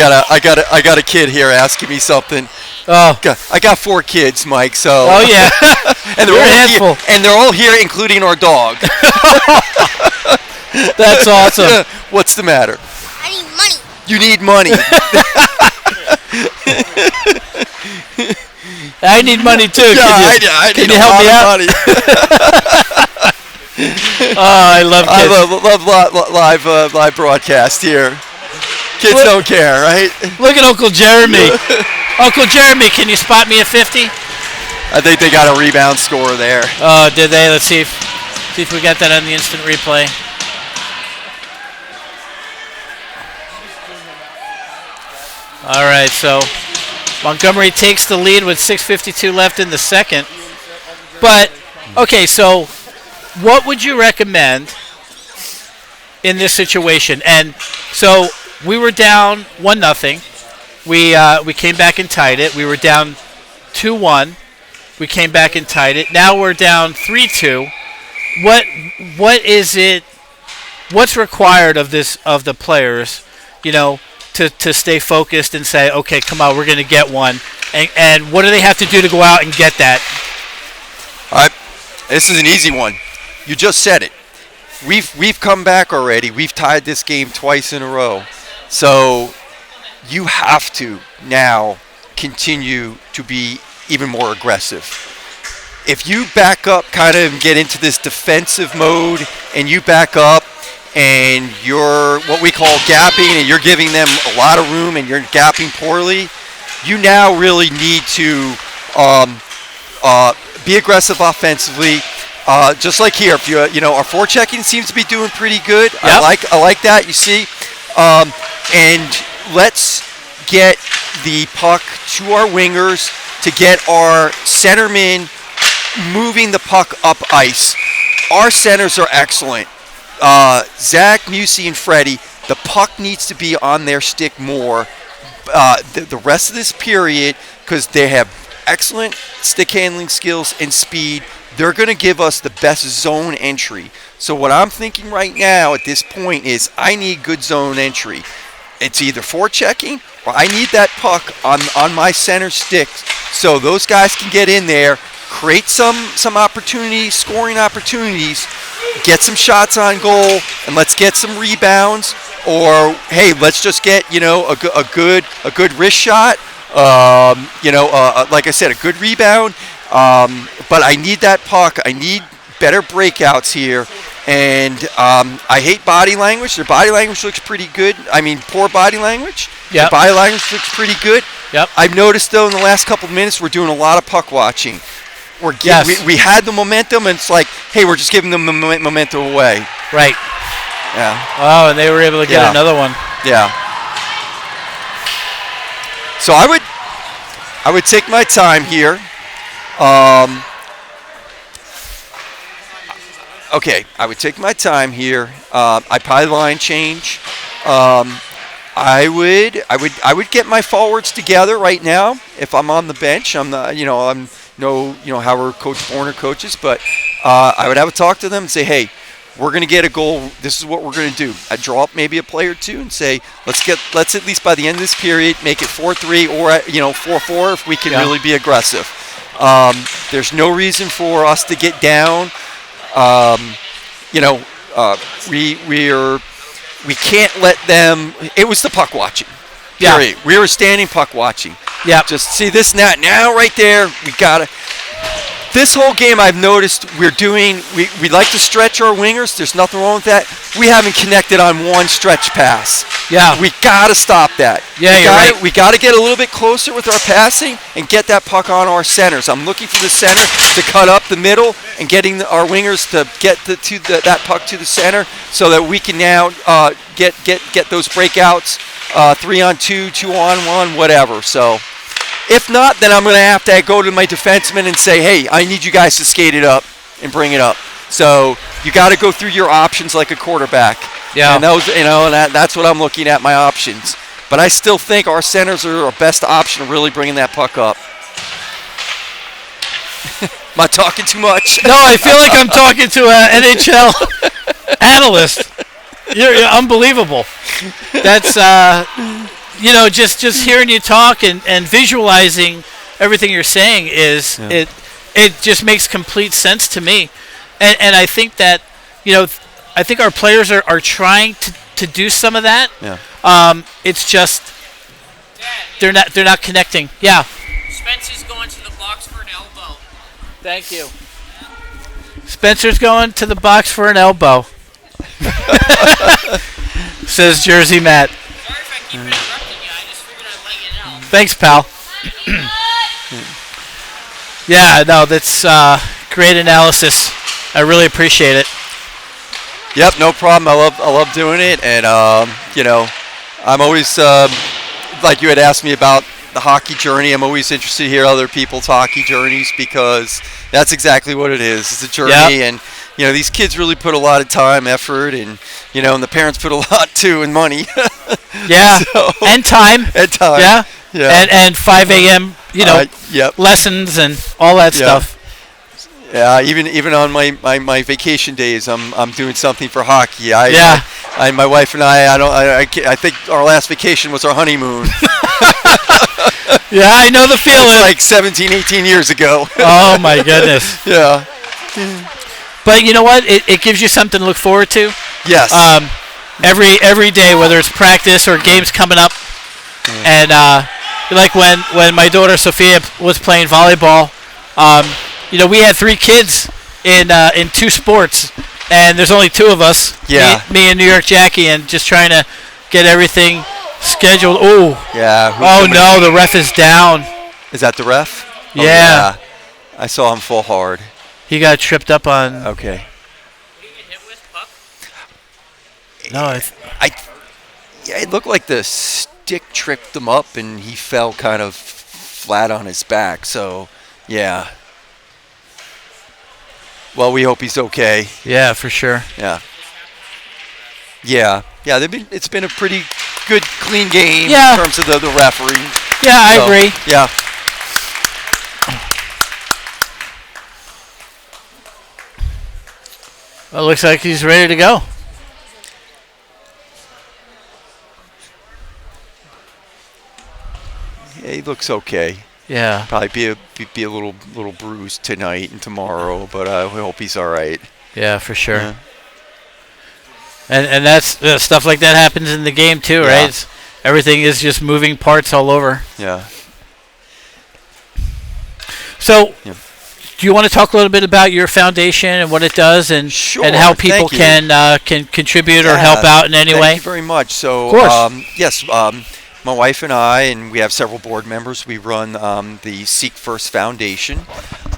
got a kid here asking me something. Oh. I got 4 kids, Mike, so. Oh, yeah. And they're all here, and they're all here, including our dog. That's awesome. What's the matter? I need money. You need money. I need money too. I can need you help me out? Money. I love kids. I love live broadcast here. Kids don't care, right? Look at Uncle Jeremy. Uncle Jeremy, can you spot me a 50? I think they got a rebound score there. Oh, did they? Let's see if we got that on the instant replay. All right, so Montgomery takes the lead with 6:52 left in the second. But, okay, so what would you recommend in this situation? And so we were down 1-0. We came back and tied it. We were down 2-1. We came back and tied it. Now we're down 3-2. What is it? What's required of the players, to stay focused and say, okay, come on, we're going to get one, and what do they have to do to go out and get that? All right, this is an easy one. You just said it. We've come back already. We've tied this game twice in a row. So you have to now continue to be even more aggressive. If you back up kind of and get into this defensive mode and you back up and you're what we call gapping and you're giving them a lot of room and you're gapping poorly, you now really need to be aggressive offensively. Just like here, if our forechecking seems to be doing pretty good. Yep. I like that, you see. And let's get the puck to our wingers to get our centermen moving the puck up ice. Our centers are excellent. Zach, Musey, and Freddie, the puck needs to be on their stick more the rest of this period because they have excellent stick handling skills and speed. They're going to give us the best zone entry. So what I'm thinking right now at this point is I need good zone entry. It's either forechecking or I need that puck on my center stick so those guys can get in there, create some opportunities, scoring opportunities, get some shots on goal, and let's get some rebounds. Or hey, let's just get a good wrist shot. Like I said, a good rebound. But I need that puck. I need better breakouts here. And I hate body language. Their body language looks pretty good. I mean, poor body language. Yep. Their body language looks pretty good. Yep. I've noticed, though, in the last couple of minutes, we're doing a lot of puck watching. We had the momentum, and it's like, hey, we're just giving them the momentum away. Right. Yeah. Oh, and they were able to get another one. Yeah. So I would take my time here. Okay, I would take my time here. I probably line change. I would get my forwards together right now if I'm on the bench. I'm how our Coach Borner coaches, but I would have a talk to them and say, hey, we're going to get a goal. This is what we're going to do. I'd draw up maybe a play or two and say, let's at least by the end of this period make it 4-3 or 4-4 if we can really be aggressive. There's no reason for us to get down. We can't let them. It was the puck watching. Period. Yeah. We were standing puck watching. Yeah. Just see this net now right there. We gotta. This whole game, I've noticed we like to stretch our wingers. There's nothing wrong with that. We haven't connected on one stretch pass. Yeah. We gotta stop that. Yeah, you're right. We gotta get a little bit closer with our passing and get that puck on our centers. I'm looking for the center to cut up the middle and getting our wingers to get that puck to the center so that we can now get those breakouts, 3-on-2, 2-on-1, whatever. So. If not, then I'm going to have to go to my defenseman and say, hey, I need you guys to skate it up and bring it up. So you got to go through your options like a quarterback. Yeah. And those, that's what I'm looking at, my options. But I still think our centers are our best option of really bringing that puck up. Am I talking too much? No, I feel like I'm talking to an NHL analyst. You're unbelievable. That's just hearing you talk and visualizing everything you're saying is it just makes complete sense to me, and I think that I think our players are trying to do some of that. Yeah. It's just they're not connecting. Yeah. Spencer's going to the box for an elbow. Thank you. Spencer's going to the box for an elbow. Says Jersey Matt. Sorry if I keep interrupting you. I just figured I'd let you know. Thanks, pal. Yeah, no, that's great analysis. I really appreciate it. Yep, no problem. I love doing it, and I'm always like you had asked me about the hockey journey. I'm always interested to hear other people's hockey journeys because that's exactly what it is. It's a journey, and these kids really put a lot of time, effort, and and the parents put a lot too in money. Yeah, so, and time. And time. Yeah, yeah. And 5 a.m. Yep. lessons and all that stuff. Yeah, even on my vacation days, I'm doing something for hockey. My wife and I think our last vacation was our honeymoon. Yeah, I know the feeling. It's like 17, 18 years ago. Oh my goodness. Yeah. But you know what? It gives you something to look forward to. Yes. Every day, whether it's practice or games coming up, And like when my daughter Sophia was playing volleyball, we had 3 kids in 2 sports, and there's only 2 of us. Yeah. Me and New York Jackie, and just trying to get everything scheduled. Oh. Yeah. Oh no, the ref is down. Is that the ref? Yeah. Oh, yeah. I saw him full hard. He got tripped up on. Okay. No, it looked like the stick tripped him up, and he fell kind of flat on his back. So, yeah. Well, we hope he's okay. Yeah, for sure. Yeah. Yeah. It's been a pretty good, clean game Yeah. in terms of the referee. Yeah, I agree. Yeah. Well, it looks like he's ready to go. Yeah, he looks okay. Yeah. Probably be a little bruised tonight and tomorrow, but I hope he's all right. Yeah, for sure. Yeah. And that's stuff like that happens in the game too, Yeah. right? Everything is just moving parts all over. Yeah. So, Yeah. do you want to talk a little bit about your foundation and what it does, and Sure, and how people thank you. can contribute or help out in any way? Thank you very much. So, Of course. yes, my wife and I, and we have several board members, we run the Seek First Foundation.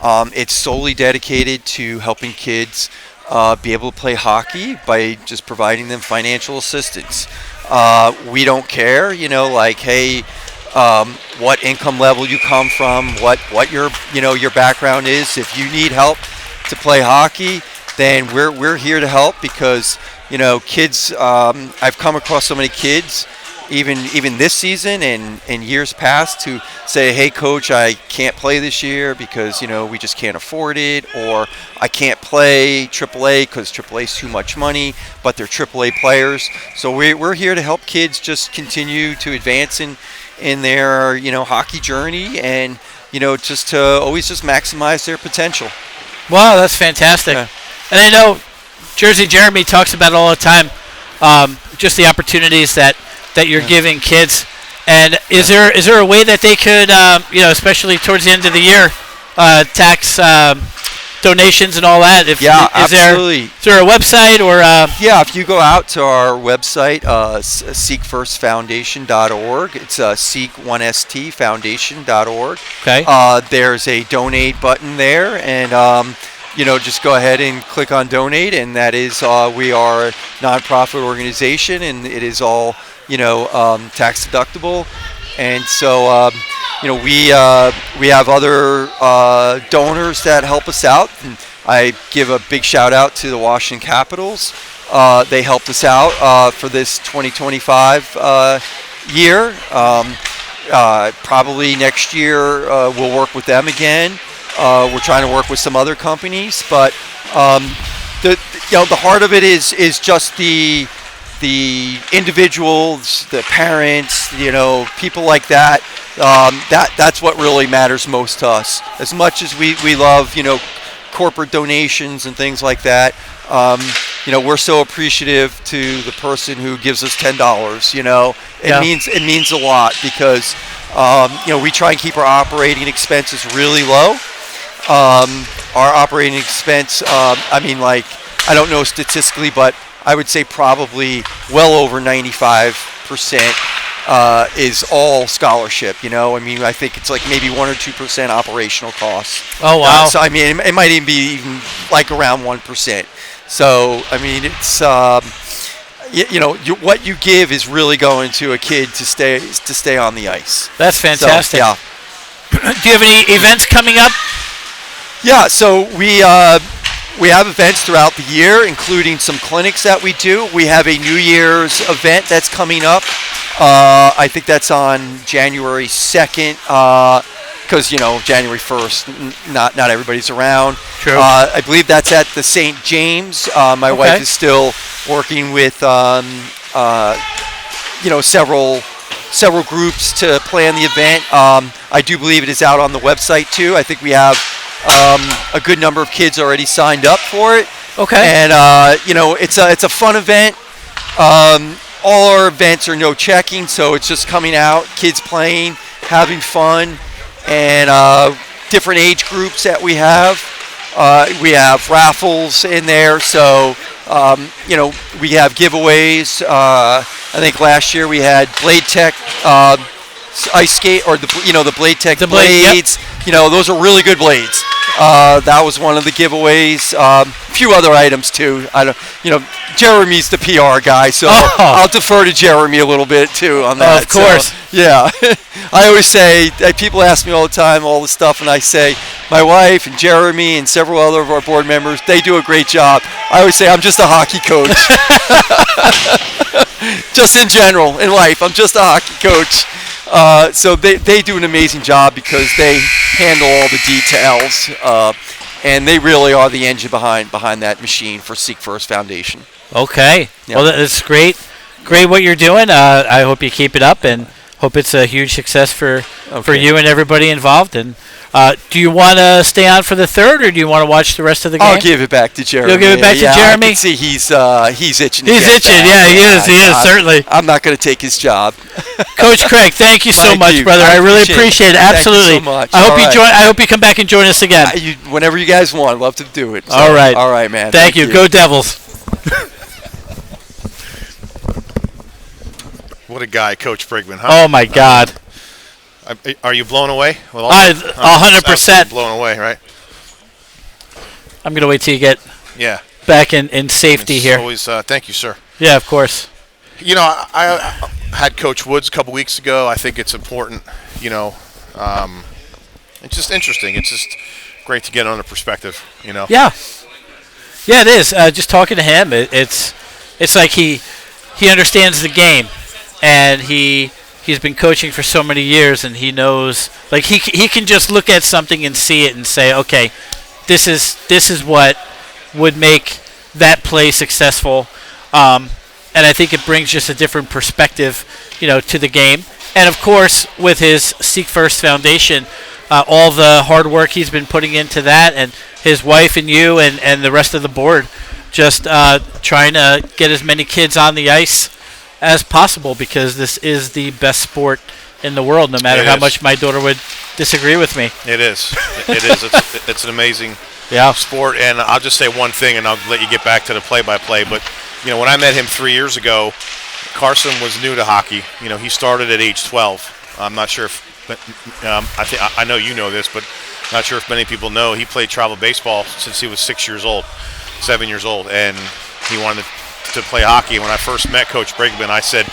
It's solely dedicated to helping kids be able to play hockey by just providing them financial assistance. We don't care, hey, what income level you come from, what your background is. If you need help to play hockey, then we're here to help, because kids. I've come across so many kids, even this season and in years past, who say, "Hey, coach, I can't play this year because we just can't afford it," or "I can't play AAA because AAA is too much money," but they're AAA players. So we're here to help kids just continue to advance in their hockey journey, and just to always just maximize their potential. Wow, that's fantastic. Yeah. And I know Jersey Jeremy talks about it all the time, just the opportunities that you're giving kids. And is there a way that they could, especially towards the end of the year, tax donations and all that? Absolutely. Is there a website or? Yeah, if you go out to our website, seekfirstfoundation.org, it's seek1stfoundation.org. Okay. There's a donate button there, and just go ahead and click on donate, and that is we are a nonprofit organization, and it is all tax deductible. And so we have other donors that help us out, and I give a big shout out to the Washington Capitals. They helped us out for this 2025 year. Probably next year we'll work with them again. We're trying to work with some other companies, but the heart of it is just the individuals, the parents, people like that. That's what really matters most to us. As much as we love, corporate donations and things like that, we're so appreciative to the person who gives us $10. It means a lot, because we try and keep our operating expenses really low. Our operating expense, I don't know statistically, but I would say probably well over 95% is all scholarship. I think it's like maybe 1 or 2% operational costs. Oh wow! So it might even be like around 1%. So it's what you give is really going to a kid to stay on the ice. That's fantastic. So, yeah. Do you have any events coming up? Yeah. So we have events throughout the year, including some clinics that we do. We have a New Year's event that's coming up. I think that's on January 2nd, because January 1st, not everybody's around. True. I believe that's at the St. James. My wife is still working with several groups to plan the event. I do believe it is out on the website too. I think we have a good number of kids already signed up for it. Okay. And it's a fun event. all our events are no checking, so it's just coming out, kids playing, having fun, and different age groups that we have. We have raffles in there, so we have giveaways. I think last year we had Blade Tech ice skate, or the Blade Tech blades. Yep. Those are really good blades. That was one of the giveaways. A few other items too. Jeremy's the PR guy, so I'll defer to Jeremy a little bit too on that. Of course. So, yeah. I always say, people ask me all the time all this stuff, and I say, my wife and Jeremy and several other of our board members, they do a great job. I always say I'm just a hockey coach. Just in general, in life, I'm just a hockey coach. So they do an amazing job because they handle all the details, and they really are the engine behind that machine for Seek First Foundation. Okay. Yep. Well, that's great. Great what you're doing. I hope you keep it up, and hope it's a huge success for you and everybody involved. And do you want to stay on for the third, or do you want to watch the rest of the game? I'll give it back to Jeremy. You'll give it back to Jeremy? I can see he's itching. He's itching. Yeah, he is. He is, certainly. I'm not going to take his job. Coach Craig, thank you so much, brother. I really appreciate it. Absolutely. Thank you so much. I hope you come back and join us again. Whenever you guys want, I'd love to do it. So, all right. All right, man. Thank you. Go Devils. What a guy, Coach Brigman, huh? Oh, my God. Are you blown away? Well, 100%. Blown away, right? I'm going to wait till you get back in safety it's here. Always, thank you, sir. Yeah, of course. I had Coach Woods a couple weeks ago. I think it's important, it's just interesting. It's just great to get on a perspective, Yeah. Yeah, it is. Just talking to him, it's like he understands the game, and he's been coaching for so many years, and he knows, like, he can just look at something and see it and say, okay, this is what would make that play successful. And I think it brings just a different perspective, to the game. And of course, with his Seek First Foundation, all the hard work he's been putting into that, and his wife and you and the rest of the board, just trying to get as many kids on the ice as possible, because this is the best sport in the world, no matter how much my daughter would disagree with me. It is. It is. It's an amazing sport. And I'll just say one thing, and I'll let you get back to the play-by-play. But, when I met him 3 years ago, Carson was new to hockey. He started at age 12. I'm not sure if I know you know this, but not sure if many people know. He played travel baseball since he was 7 years old, and he wanted to play hockey. When I first met Coach Brigman, I said,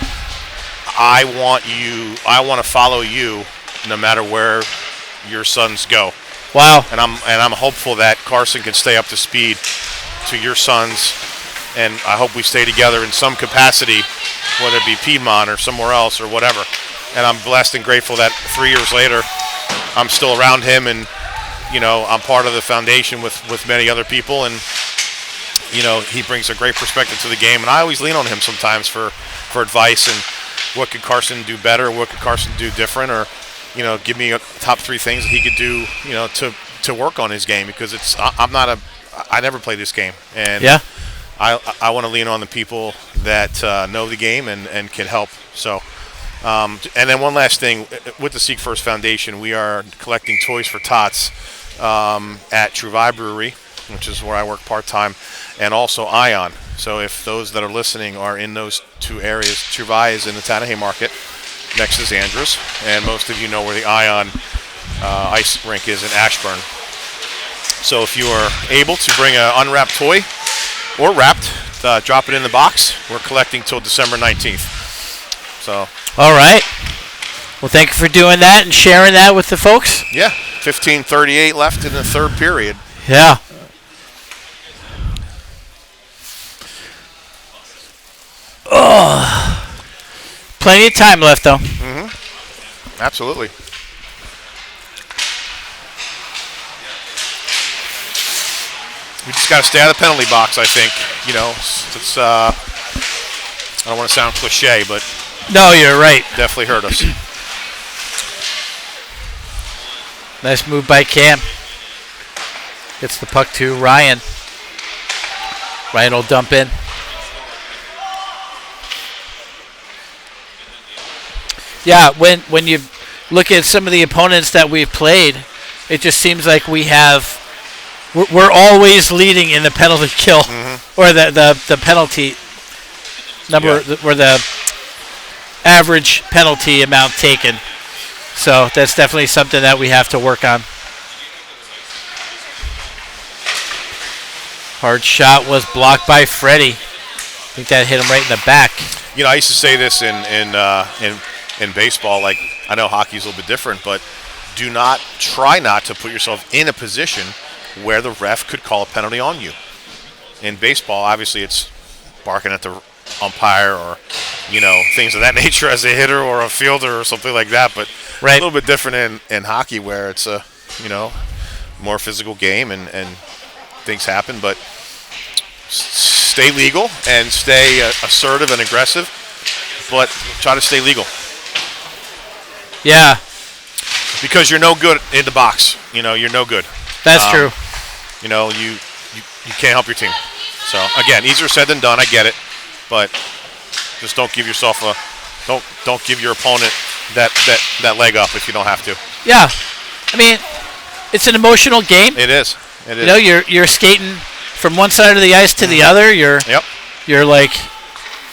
I want to follow you no matter where your sons go. Wow. And I'm hopeful that Carson can stay up to speed to your sons, and I hope we stay together in some capacity, whether it be Piedmont or somewhere else or whatever. And I'm blessed and grateful that 3 years later I'm still around him, and I'm part of the foundation with many other people, and he brings a great perspective to the game, and I always lean on him sometimes for advice and what could Carson do better, what could Carson do different, or give me top 3 things that he could do to work on his game, because I never played this game, and I want to lean on the people that know the game and can help. So and then one last thing, with the Seek First Foundation, we are collecting toys for tots at Trouvaille Brewery, which is where I work part-time, and also Ion. So if those that are listening are in those 2 areas, Trouvaille is in the Tannehay Market next to Zandra's, and most of you know where the Ion ice rink is in Ashburn. So if you are able to bring an unwrapped toy or wrapped, drop it in the box. We're collecting till December 19th. So. All right. Well, thank you for doing that and sharing that with the folks. Yeah, 15:38 left in the third period. Yeah. Oh, plenty of time left, though. Mm-hmm. Absolutely. We just got to stay out of the penalty box, I think. It's I don't want to sound cliche, but no, you're right. Definitely hurt us. Nice move by Cam. Gets the puck to Ryan. Ryan will dump in. Yeah, when you look at some of the opponents that we've played, it just seems like we're always leading in the penalty kill or the penalty number or the average penalty amount taken. So that's definitely something that we have to work on. Hard shot was blocked by Freddie. I think that hit him right in the back. You know, I used to say this in baseball. Like, I know hockey's a little bit different, but try not to put yourself in a position where the ref could call a penalty on you. In baseball, obviously, it's barking at the umpire or, things of that nature as a hitter or a fielder or something like that. But a little bit different in hockey where it's a, more physical game and things happen. But stay legal and stay assertive and aggressive, but try to stay legal. Yeah. Because you're no good in the box. You're no good. That's true. You can't help your team. So, again, easier said than done. I get it. But just don't give yourself don't give your opponent that leg up if you don't have to. Yeah. I mean, it's an emotional game. It is. It is. You're skating from one side of the ice to the other. You're like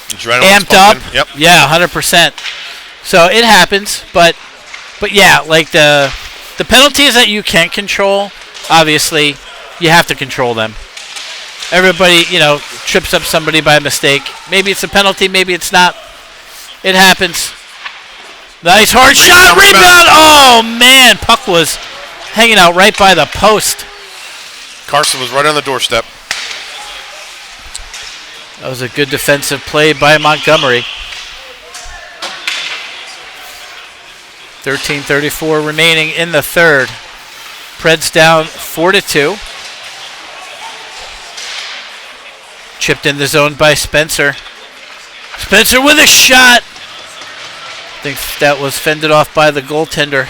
adrenaline's amped up. pumping. Yep. Yeah, 100%. So it happens, but yeah, like the penalties that you can't control, obviously, you have to control them. Everybody, trips up somebody by mistake. Maybe it's a penalty, maybe it's not. It happens. Nice hard shot, rebound. Oh man, puck was hanging out right by the post. Carson was right on the doorstep. That was a good defensive play by Montgomery. 13:34 remaining in the third. Preds down 4-2. Chipped in the zone by Spencer. Spencer with a shot. I think that was fended off by the goaltender.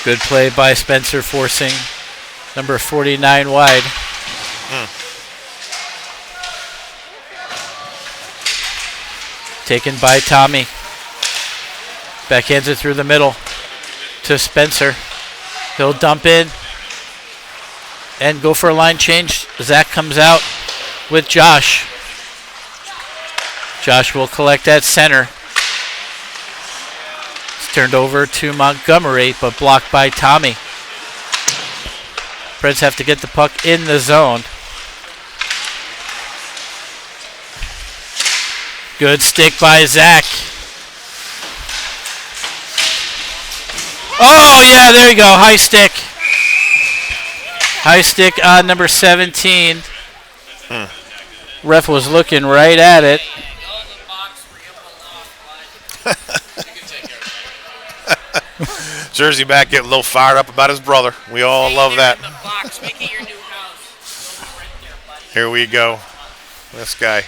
Good play by Spencer, forcing number 49 wide. Taken by Tommy. Backhands it through the middle to Spencer. He'll dump in and go for a line change. Zach comes out with Josh. Josh will collect at center. It's turned over to Montgomery, but blocked by Tommy. Preds have to get the puck in the zone. Good stick by Zach. Oh, yeah, there you go. High stick. High stick on number 17. Ref was looking right at it. Jersey Matt getting a little fired up about his brother. We all love that. Here we go. This guy.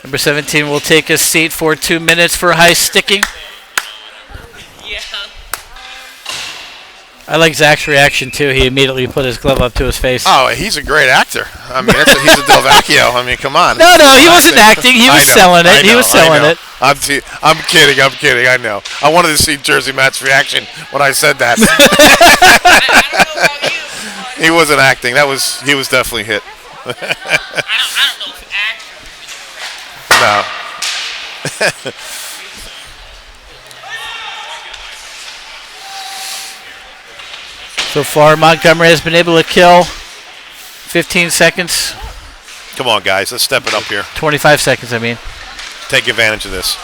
Number 17 will take a seat for 2 minutes for high sticking. Yeah. I like Zach's reaction, too. He immediately put his glove up to his face. Oh, he's a great actor. I mean, he's a Delvecchio. I mean, come on. No, he wasn't acting. He was selling it. He was selling it. I'm kidding. I know. I wanted to see Jersey Matt's reaction when I said that. I don't know about you. He wasn't acting. He was definitely hit. I don't know if actor. No. So far, Montgomery has been able to kill 15 seconds. Come on, guys. Let's step it up here. 25 seconds, I mean. Take advantage of this.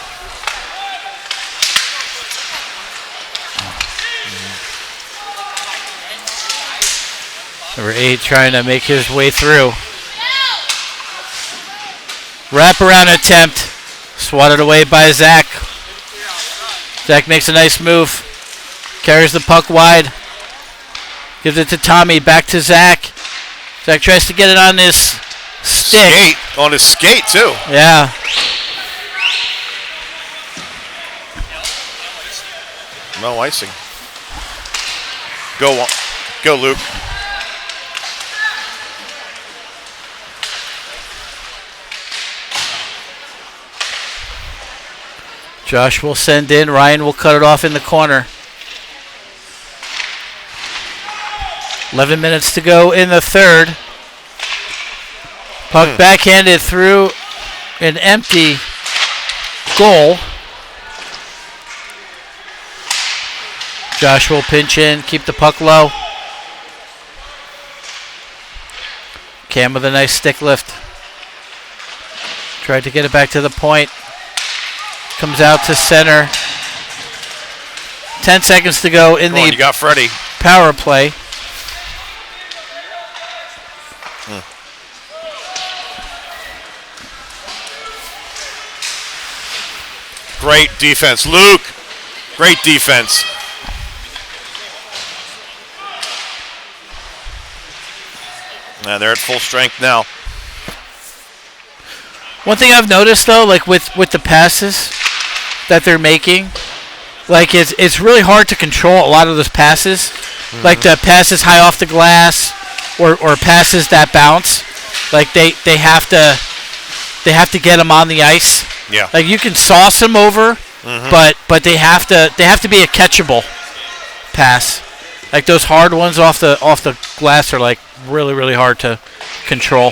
Number 8 trying to make his way through. Wraparound attempt. Swatted away by Zach. Zach makes a nice move. Carries the puck wide. Gives it to Tommy. Back to Zach. Zach tries to get it on his stick. Skate. On his skate, too. Yeah. No icing. Go, Luke. Josh will send in. Ryan will cut it off in the corner. 11 minutes to go in the third. Puck backhanded through an empty goal. Josh will pinch in, keep the puck low. Cam with a nice stick lift. Tried to get it back to the point. Comes out to center. 10 seconds to go in You got Freddie. power play. Great defense. Luke, great defense. And they're at full strength now. One thing I've noticed though, like with the passes that they're making, like it's really hard to control a lot of those passes. Like the passes high off the glass or passes that bounce. Like they have to get them on the ice. Yeah. Like you can sauce them over, but they have to be a catchable pass. Like those hard ones off the glass are like really hard to control.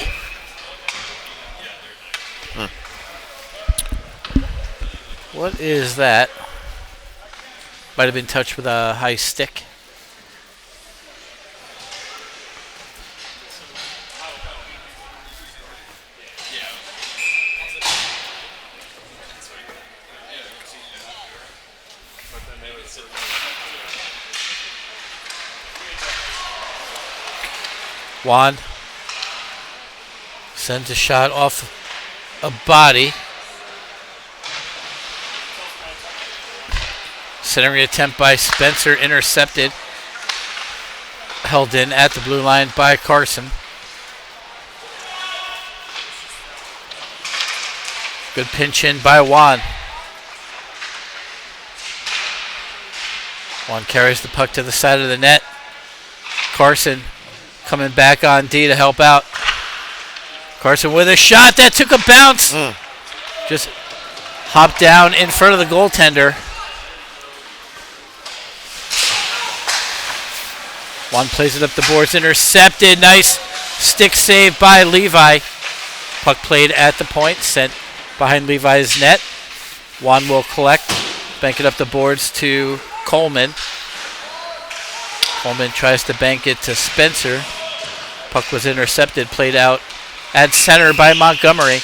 What is that? Might have been touched with a high stick. Juan sends a shot off a body. Centering attempt by Spencer, intercepted. Held in at the blue line by Carson. Good pinch in by Juan. Juan carries the puck to the side of the net. Carson coming back on D to help out. Carson with a shot that took a bounce. Just hopped down in front of the goaltender. Juan plays it up the boards, intercepted. Nice stick save by Levi. Puck played at the point, sent behind Levi's net. Juan will collect, bank it up the boards to Coleman. Coleman tries to bank it to Spencer. Puck was intercepted, played out at center by Montgomery.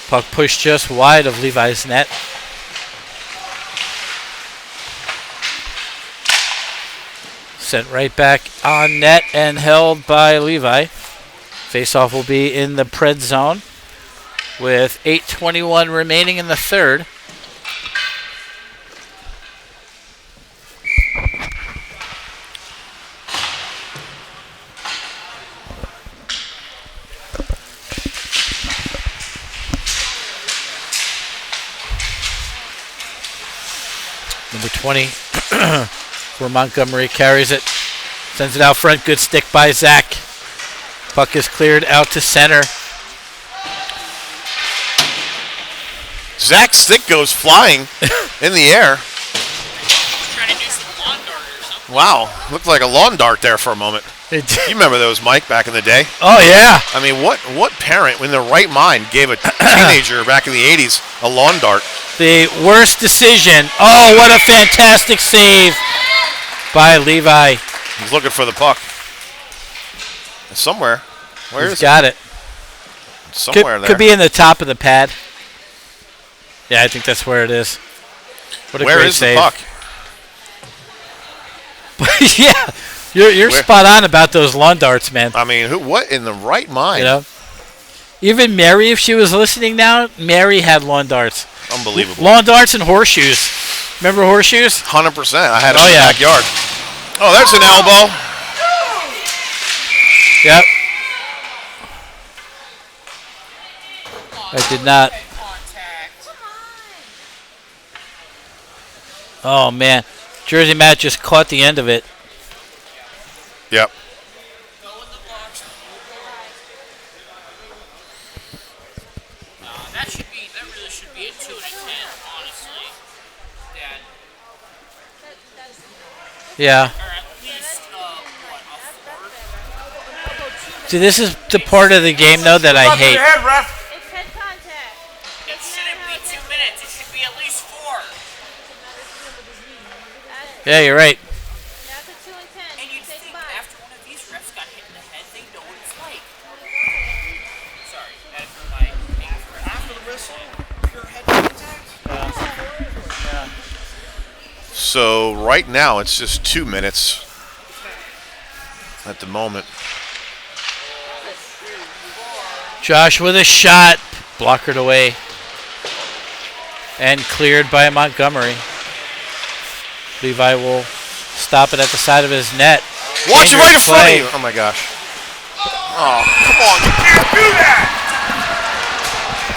Puck pushed just wide of Levi's net. Sent right back on net and held by Levi. Faceoff will be in the Pred zone with 8:21 remaining in the third. Number 20 for Montgomery carries it. Sends it out front. Good stick by Zach. Puck is cleared out to center. Zach's stick goes flying in the air. Trying to do some lawn dart or something. Wow, looked like a lawn dart there for a moment. You remember those, Mike, back in the day? Oh, yeah. I mean, what parent in their right mind gave a teenager back in the 80s a lawn dart? The worst decision. Oh, what a fantastic save by Levi. He's looking for the puck. It's somewhere. Where He's is got it? it? Somewhere there. Could be in the top of the pad. Yeah, I think that's where it is. What a Where great is save. the puck? Yeah, you're spot on about those lawn darts, man. I mean, what in the right mind? You know, even Mary, if she was listening now, Mary had lawn darts. Unbelievable. Lawn darts and horseshoes. Remember horseshoes? 100%. I had it Oh, in the yeah. backyard. Oh, there's an elbow. Yep. I did not. Oh, man. Jersey Matt just caught the end of it. Yep. be a 2 and a 10, honestly. Dad. Yeah. Or at least, what, a 4? See, this is the part of the game, though, that I hate. It's head contact. It shouldn't be 2 minutes. It should be at least 4. Yeah, you're right. That's a 2 and 10. And you'd Say think goodbye. after one of these refs got hit in the head, they know what it's like. Sorry, after my after the whistle, your head contact. So right now it's just 2 minutes at the moment. Josh with a shot. Blockered away. And cleared by Montgomery. Levi will stop it at the side of his net. Watch it right in Dangerous front of play. you. Oh my gosh. Oh, come on. You can't do that.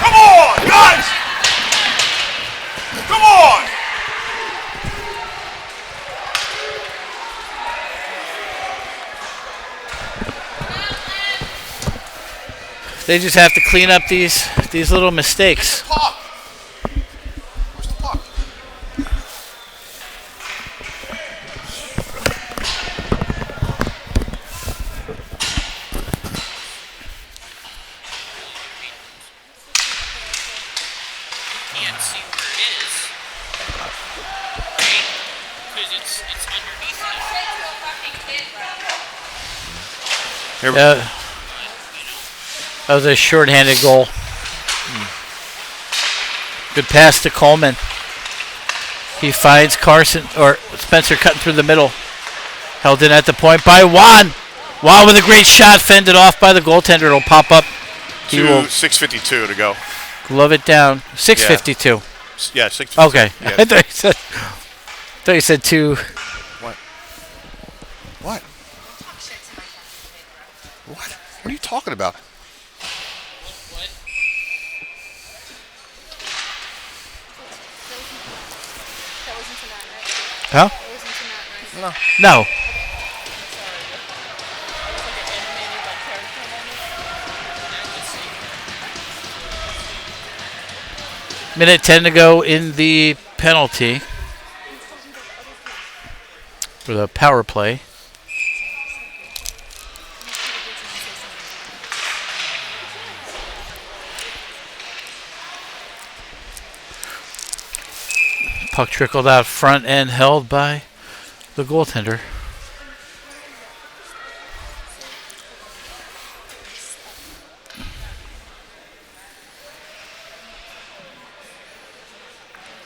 Come on, guys. Come on. They just have to clean up these little mistakes. Puck. Where's the puck? Can't see where it is. Right? Because it's underneath it. Here we That was a shorthanded goal. Good pass to Coleman. He finds Carson or Spencer cutting through the middle. Held in at the point by Juan. Juan with a great shot, fended off by the goaltender. It'll pop up. He will 6:52 to go. glove it down. 6:52. Yeah, 6:52. Okay. Yeah. I thought you said 2. What? What? What? What are you talking about? What? That wasn't tonight, right? Huh? That wasn't tonight, right? No. Minute 10 to go in the penalty. For the power play. Puck trickled out front and held by the goaltender.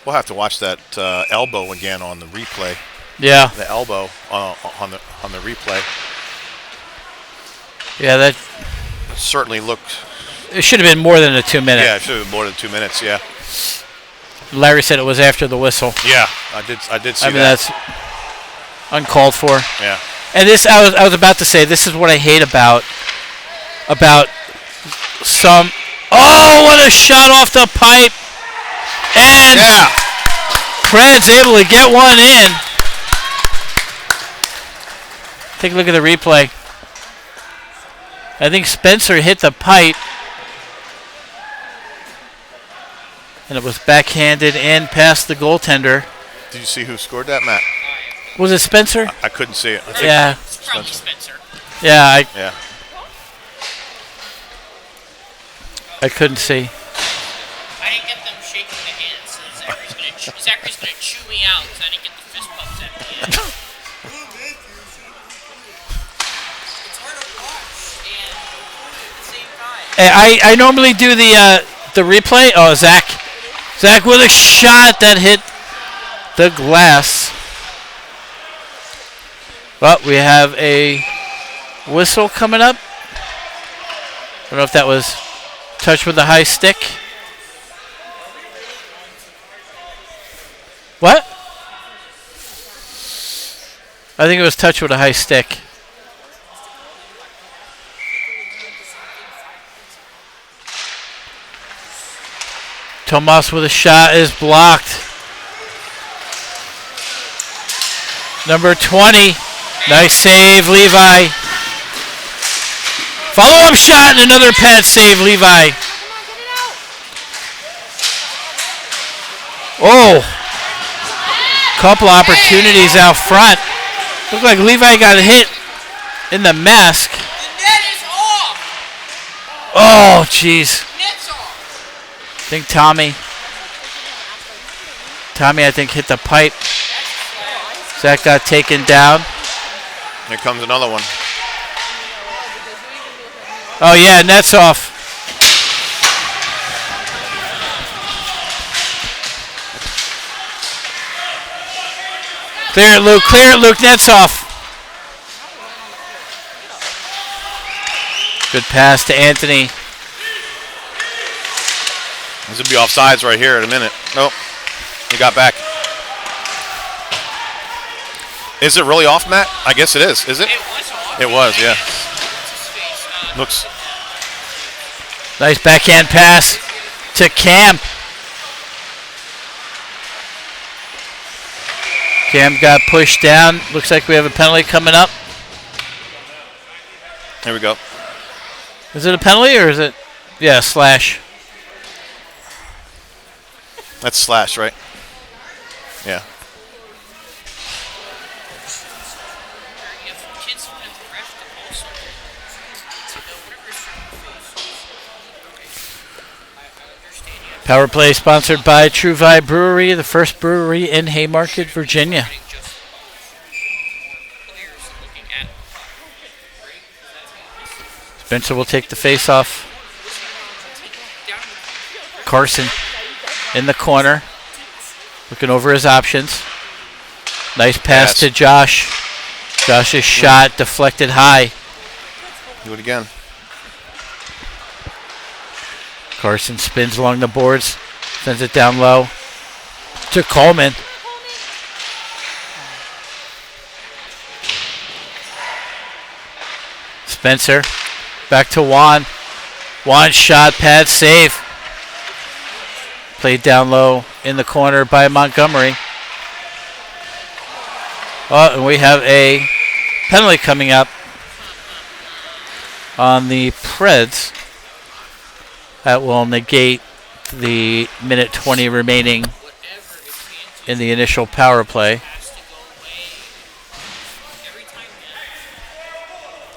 We'll have to watch that elbow again on the replay. Yeah. The elbow on the replay. Yeah, that Certainly looked. it should have been more than a 2 minute. Yeah, it should have been more than 2 minutes. Yeah. Larry said it was after the whistle. Yeah, I did see I mean, that. that's uncalled for. Yeah. And this, I was about to say, this is what I hate about some. Oh, what a shot off the pipe! And Yeah. Fred's able to get one in. Take a look at the replay. I think Spencer hit the pipe, and it was backhanded and past the goaltender. Did you see who scored that, Matt? Was it Spencer? I couldn't see it. I think Yeah, It's probably Spencer. yeah, Yeah. I couldn't see. I didn't get them shaking the hands, so Zachary's gonna chew me out because I didn't get the fist bumps at the end. It's hard to watch and record at the same time. I normally do the replay. Oh, Zach with a shot that hit the glass. Well, we have a whistle coming up. I don't know if that was touch with the high stick. What? I think it was touch with a high stick. Tomas with a shot is blocked. Number 20. Nice save, Levi. Follow-up shot and another pad save, Levi. Oh! Couple opportunities out front. Looked like Levi got hit in the mask. The net is off. Oh, jeez. Net's off. I think Tommy, I think, hit the pipe. Zach got taken down. Here comes another one. Oh, yeah, net's off. Clear it, Luke. Clear it, Luke. Net's off. Good pass to Anthony. This will be offsides right here in a minute. Nope. He got back. Is it really off, Matt? I guess it is. Is it? It was off. It was, yeah. What's his face? Looks. Nice backhand pass to Cam. Cam got pushed down. Looks like we have a penalty coming up. Here we go. Is it a penalty or is it? Yeah, slash. That's slash, right? Yeah. You have kids at the ref also to know whatever is from the face. Okay. I understand you have Power play sponsored by True Vibe Brewery, the first brewery in Haymarket, Virginia. just players looking at Spencer will take the face off. Carson in the corner, looking over his options. Nice pass to Josh. Josh's shot deflected high. Do it again. Carson spins along the boards, sends it down low to Coleman. Spencer back to Juan. Juan shot, pad save. Played down low in the corner by Montgomery. Oh, and we have a penalty coming up on the Preds. That will negate the minute 20 remaining in the initial power play.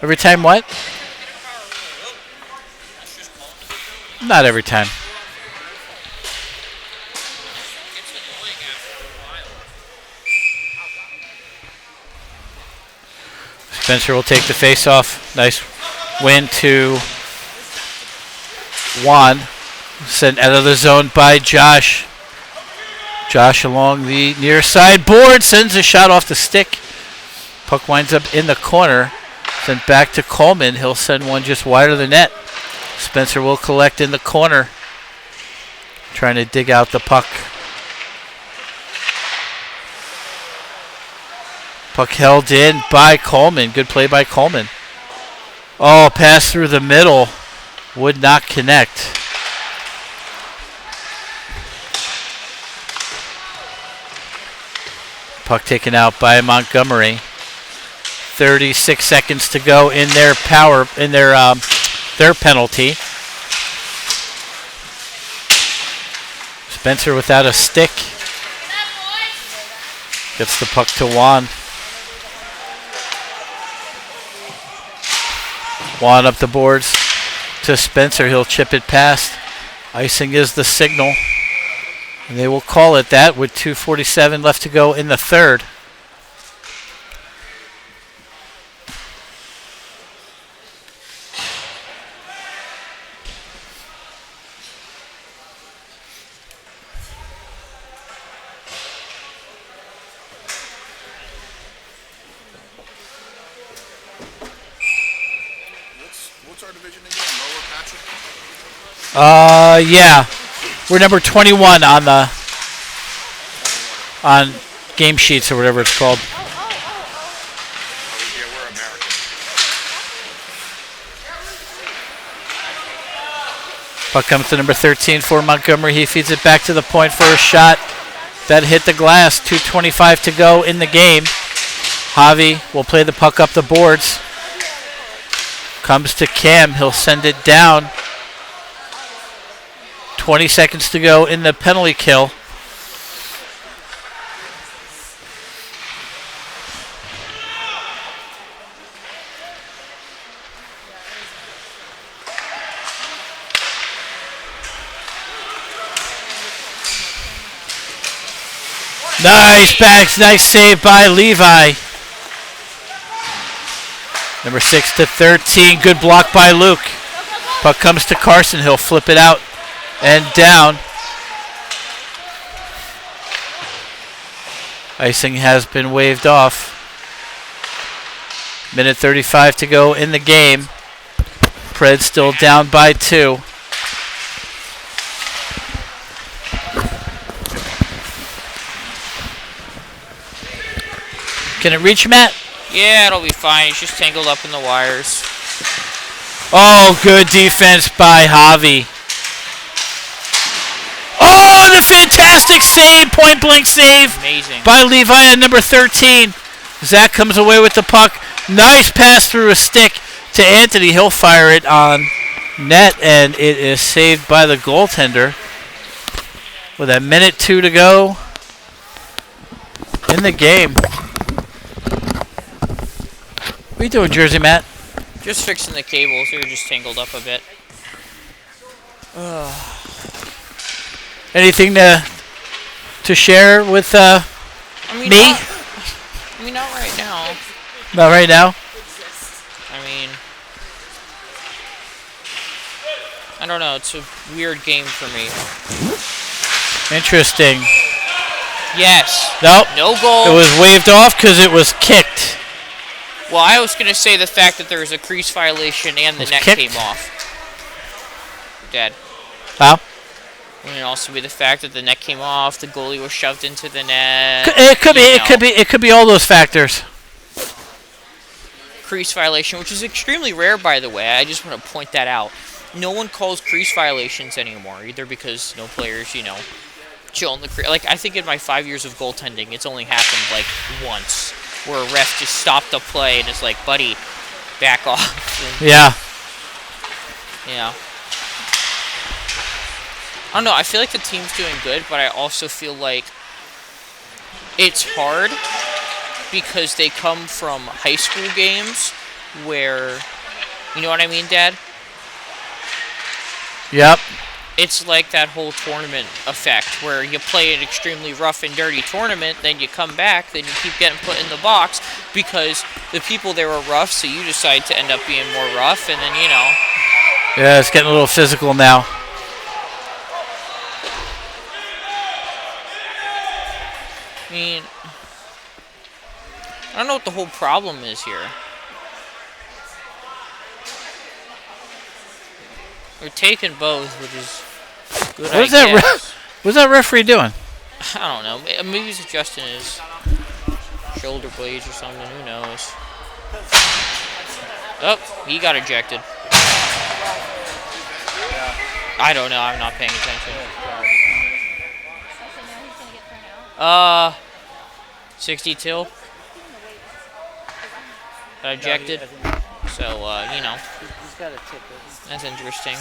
Every time what? Not every time. Spencer will take the face off. Nice win to Juan. Sent out of the zone by Josh. Josh along the near side board sends a shot off the stick. Puck winds up in the corner. Sent back to Coleman. He'll send one just wide of the net. Spencer will collect in the corner. Trying to dig out the puck. Puck held in by Coleman. Good play by Coleman. Oh, pass through the middle. Would not connect. Puck taken out by Montgomery. 36 seconds to go in their their penalty. Spencer without a stick. Gets the puck to Juan. Juan up the boards to Spencer. He'll chip it past. Icing is the signal. And they will call it that with 2:47 left to go in the third. What's our division again? Lower Patrick? Yeah. We're number 21 on game sheets or whatever it's called. Yeah, we're American. Puck comes to number 13 for Montgomery. He feeds it back to the point for a shot that hit the glass. 2:25 to go in the game. Javi will play the puck up the boards. Comes to Cam. He'll send it down. 20 seconds to go in the penalty kill. Nice backs, nice save by Levi. Number 6 to 13. Good block by Luke. Puck comes to Carson. He'll flip it out and down. Icing has been waved off. Minute 35 to go in the game. Pred still down by 2. Can it reach Matt? Yeah, it'll be fine. He's just tangled up in the wires. Oh, good defense by Javi. Oh, and a fantastic save, point blank save. Amazing. By Levi at number 13. Zach comes away with the puck. Nice pass through a stick to Anthony. He'll fire it on net, and it is saved by the goaltender. With a minute 2 to go in the game. What are you doing, Jersey Matt? Just fixing the cables. They were just tangled up a bit. Anything to share with I mean, me? Not right now. Not right now. I mean, I don't know. It's a weird game for me. Interesting. Yes. Nope. No goal. It was waved off because it was kicked. Well, I was going to say the fact that there was a crease violation and the net kicked? came off. Dad. Huh? And it also be the fact that the net came off, the goalie was shoved into the net. It could be all those factors. Crease violation, which is extremely rare, by the way. I just want to point that out. No one calls crease violations anymore, either because no players, chill in the crease. Like, I think in my 5 years of goaltending, it's only happened, like, once, where a ref just stopped the play and is like, buddy, back off. And, Yeah. yeah. I don't know, I feel like the team's doing good, but I also feel like it's hard because they come from high school games where, you know what I mean, Dad? Yep. It's like that whole tournament effect where you play an extremely rough and dirty tournament, then you come back, then you keep getting put in the box because the people there were rough, so you decide to end up being more rough, and then, Yeah, it's getting a little physical now. I mean, I don't know what the whole problem is here. We're taking both, which is good. What's that referee doing? I don't know. Maybe he's adjusting his shoulder blades or something. Who knows? Oh, he got ejected. I don't know. I'm not paying attention. 62. Got ejected. So, that's interesting.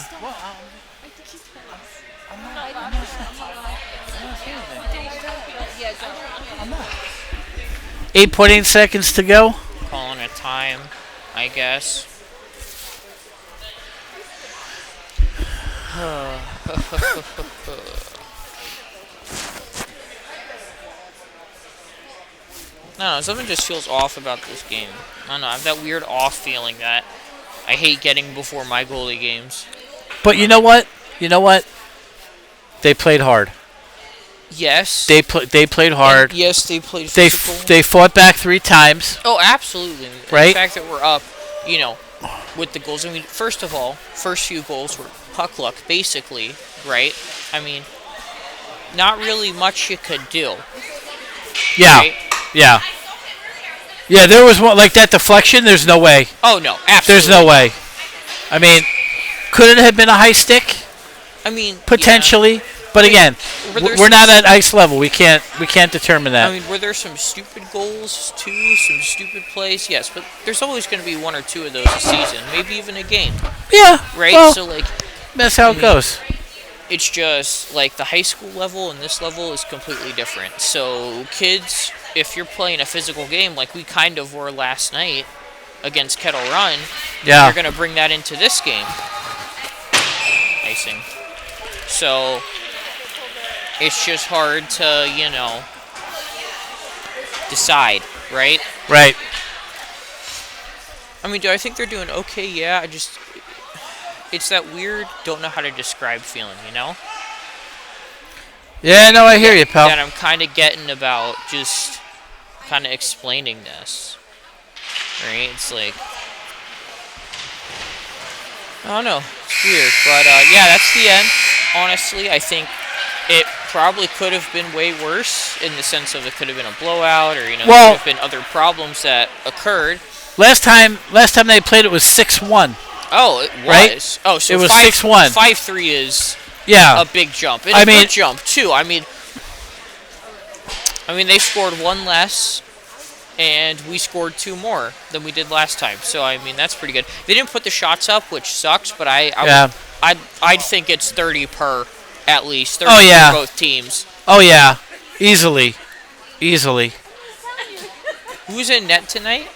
8.8 seconds to go. Calling a time, I guess. I don't know, something just feels off about this game. I don't know, I have that weird off feeling that I hate getting before my goalie games. But you know what? They played hard. Yes. They played hard. And yes, they played physical. They fought back 3 times. Oh, absolutely. Right? The fact that we're up, with the goals. I mean, first of all, first few goals were puck luck, basically, right? I mean, not really much you could do. Yeah. Right? Yeah. Yeah, there was one like that deflection. There's no way. Oh, no, absolutely. There's no way. I mean, could it have been a high stick? I mean, potentially. Yeah. But again, we're not at ice level. We can't determine that. I mean, were there some stupid goals too? Some stupid plays? Yes, but there's always going to be 1 or 2 of those a season, maybe even a game. Yeah. Right? Well, so, that's how it goes. It's just, the high school level and this level is completely different. So, kids, if you're playing a physical game like we kind of were last night against Kettle Run, you're going to bring that into this game. Icing. So, it's just hard to, decide, right? Right. I mean, do I think they're doing okay? Yeah, it's that weird, don't know how to describe feeling, you know? Yeah, no, I hear you, pal. That I'm kind of getting about just kind of explaining this. Right? It's like, I don't know. It's weird. But, yeah, that's the end. Honestly, I think it probably could have been way worse in the sense of it could have been a blowout or, there Well- could have been other problems that occurred. Last time they played it was 6-1. Oh, it was. Right? Oh, so It was 5-1. 6-1. 5-3 is Yeah. a big jump. And I a mean- good jump, too. I mean, they scored one less, and we scored 2 more than we did last time. So, I mean, that's pretty good. They didn't put the shots up, which sucks, but I'd think it's 30 per, at least. 30 Oh, yeah. for both teams. Oh yeah, easily. Who's in net tonight?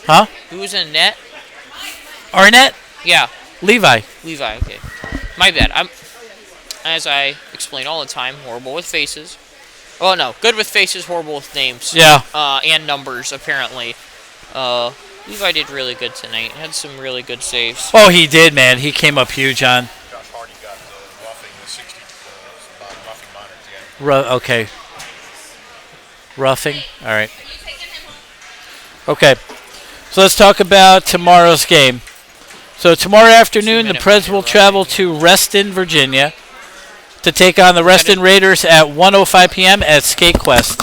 Huh? Who's in net? Arnett? Yeah, Levi. Levi, okay. My bad. I'm, as I explain all the time, horrible with faces. Oh, no, good with faces, horrible with names. Yeah. And numbers, apparently. Levi did really good tonight. Had some really good saves. Oh, he did, man. He came up huge on. Josh Hardy got the roughing, the 60 roughing minor at the end. Okay. Roughing. All right. Okay. So let's talk about tomorrow's game. So tomorrow afternoon, the Preds will travel to Reston, Virginia, to take on the Reston Raiders at 1:05 p.m. at Skate Quest.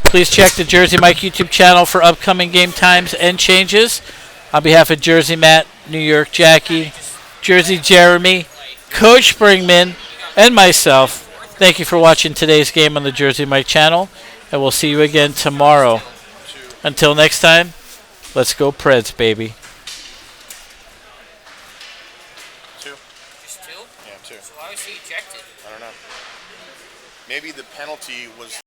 Please check the Jersey Mike YouTube channel for upcoming game times and changes. On behalf of Jersey Matt, New York Jackie, Jersey Jeremy, Coach Springman, and myself, thank you for watching today's game on the Jersey Mike channel, and we'll see you again tomorrow. Until next time, let's go Preds, baby. Just 2? Yeah, 2. So why was he ejected? I don't know. Maybe the penalty was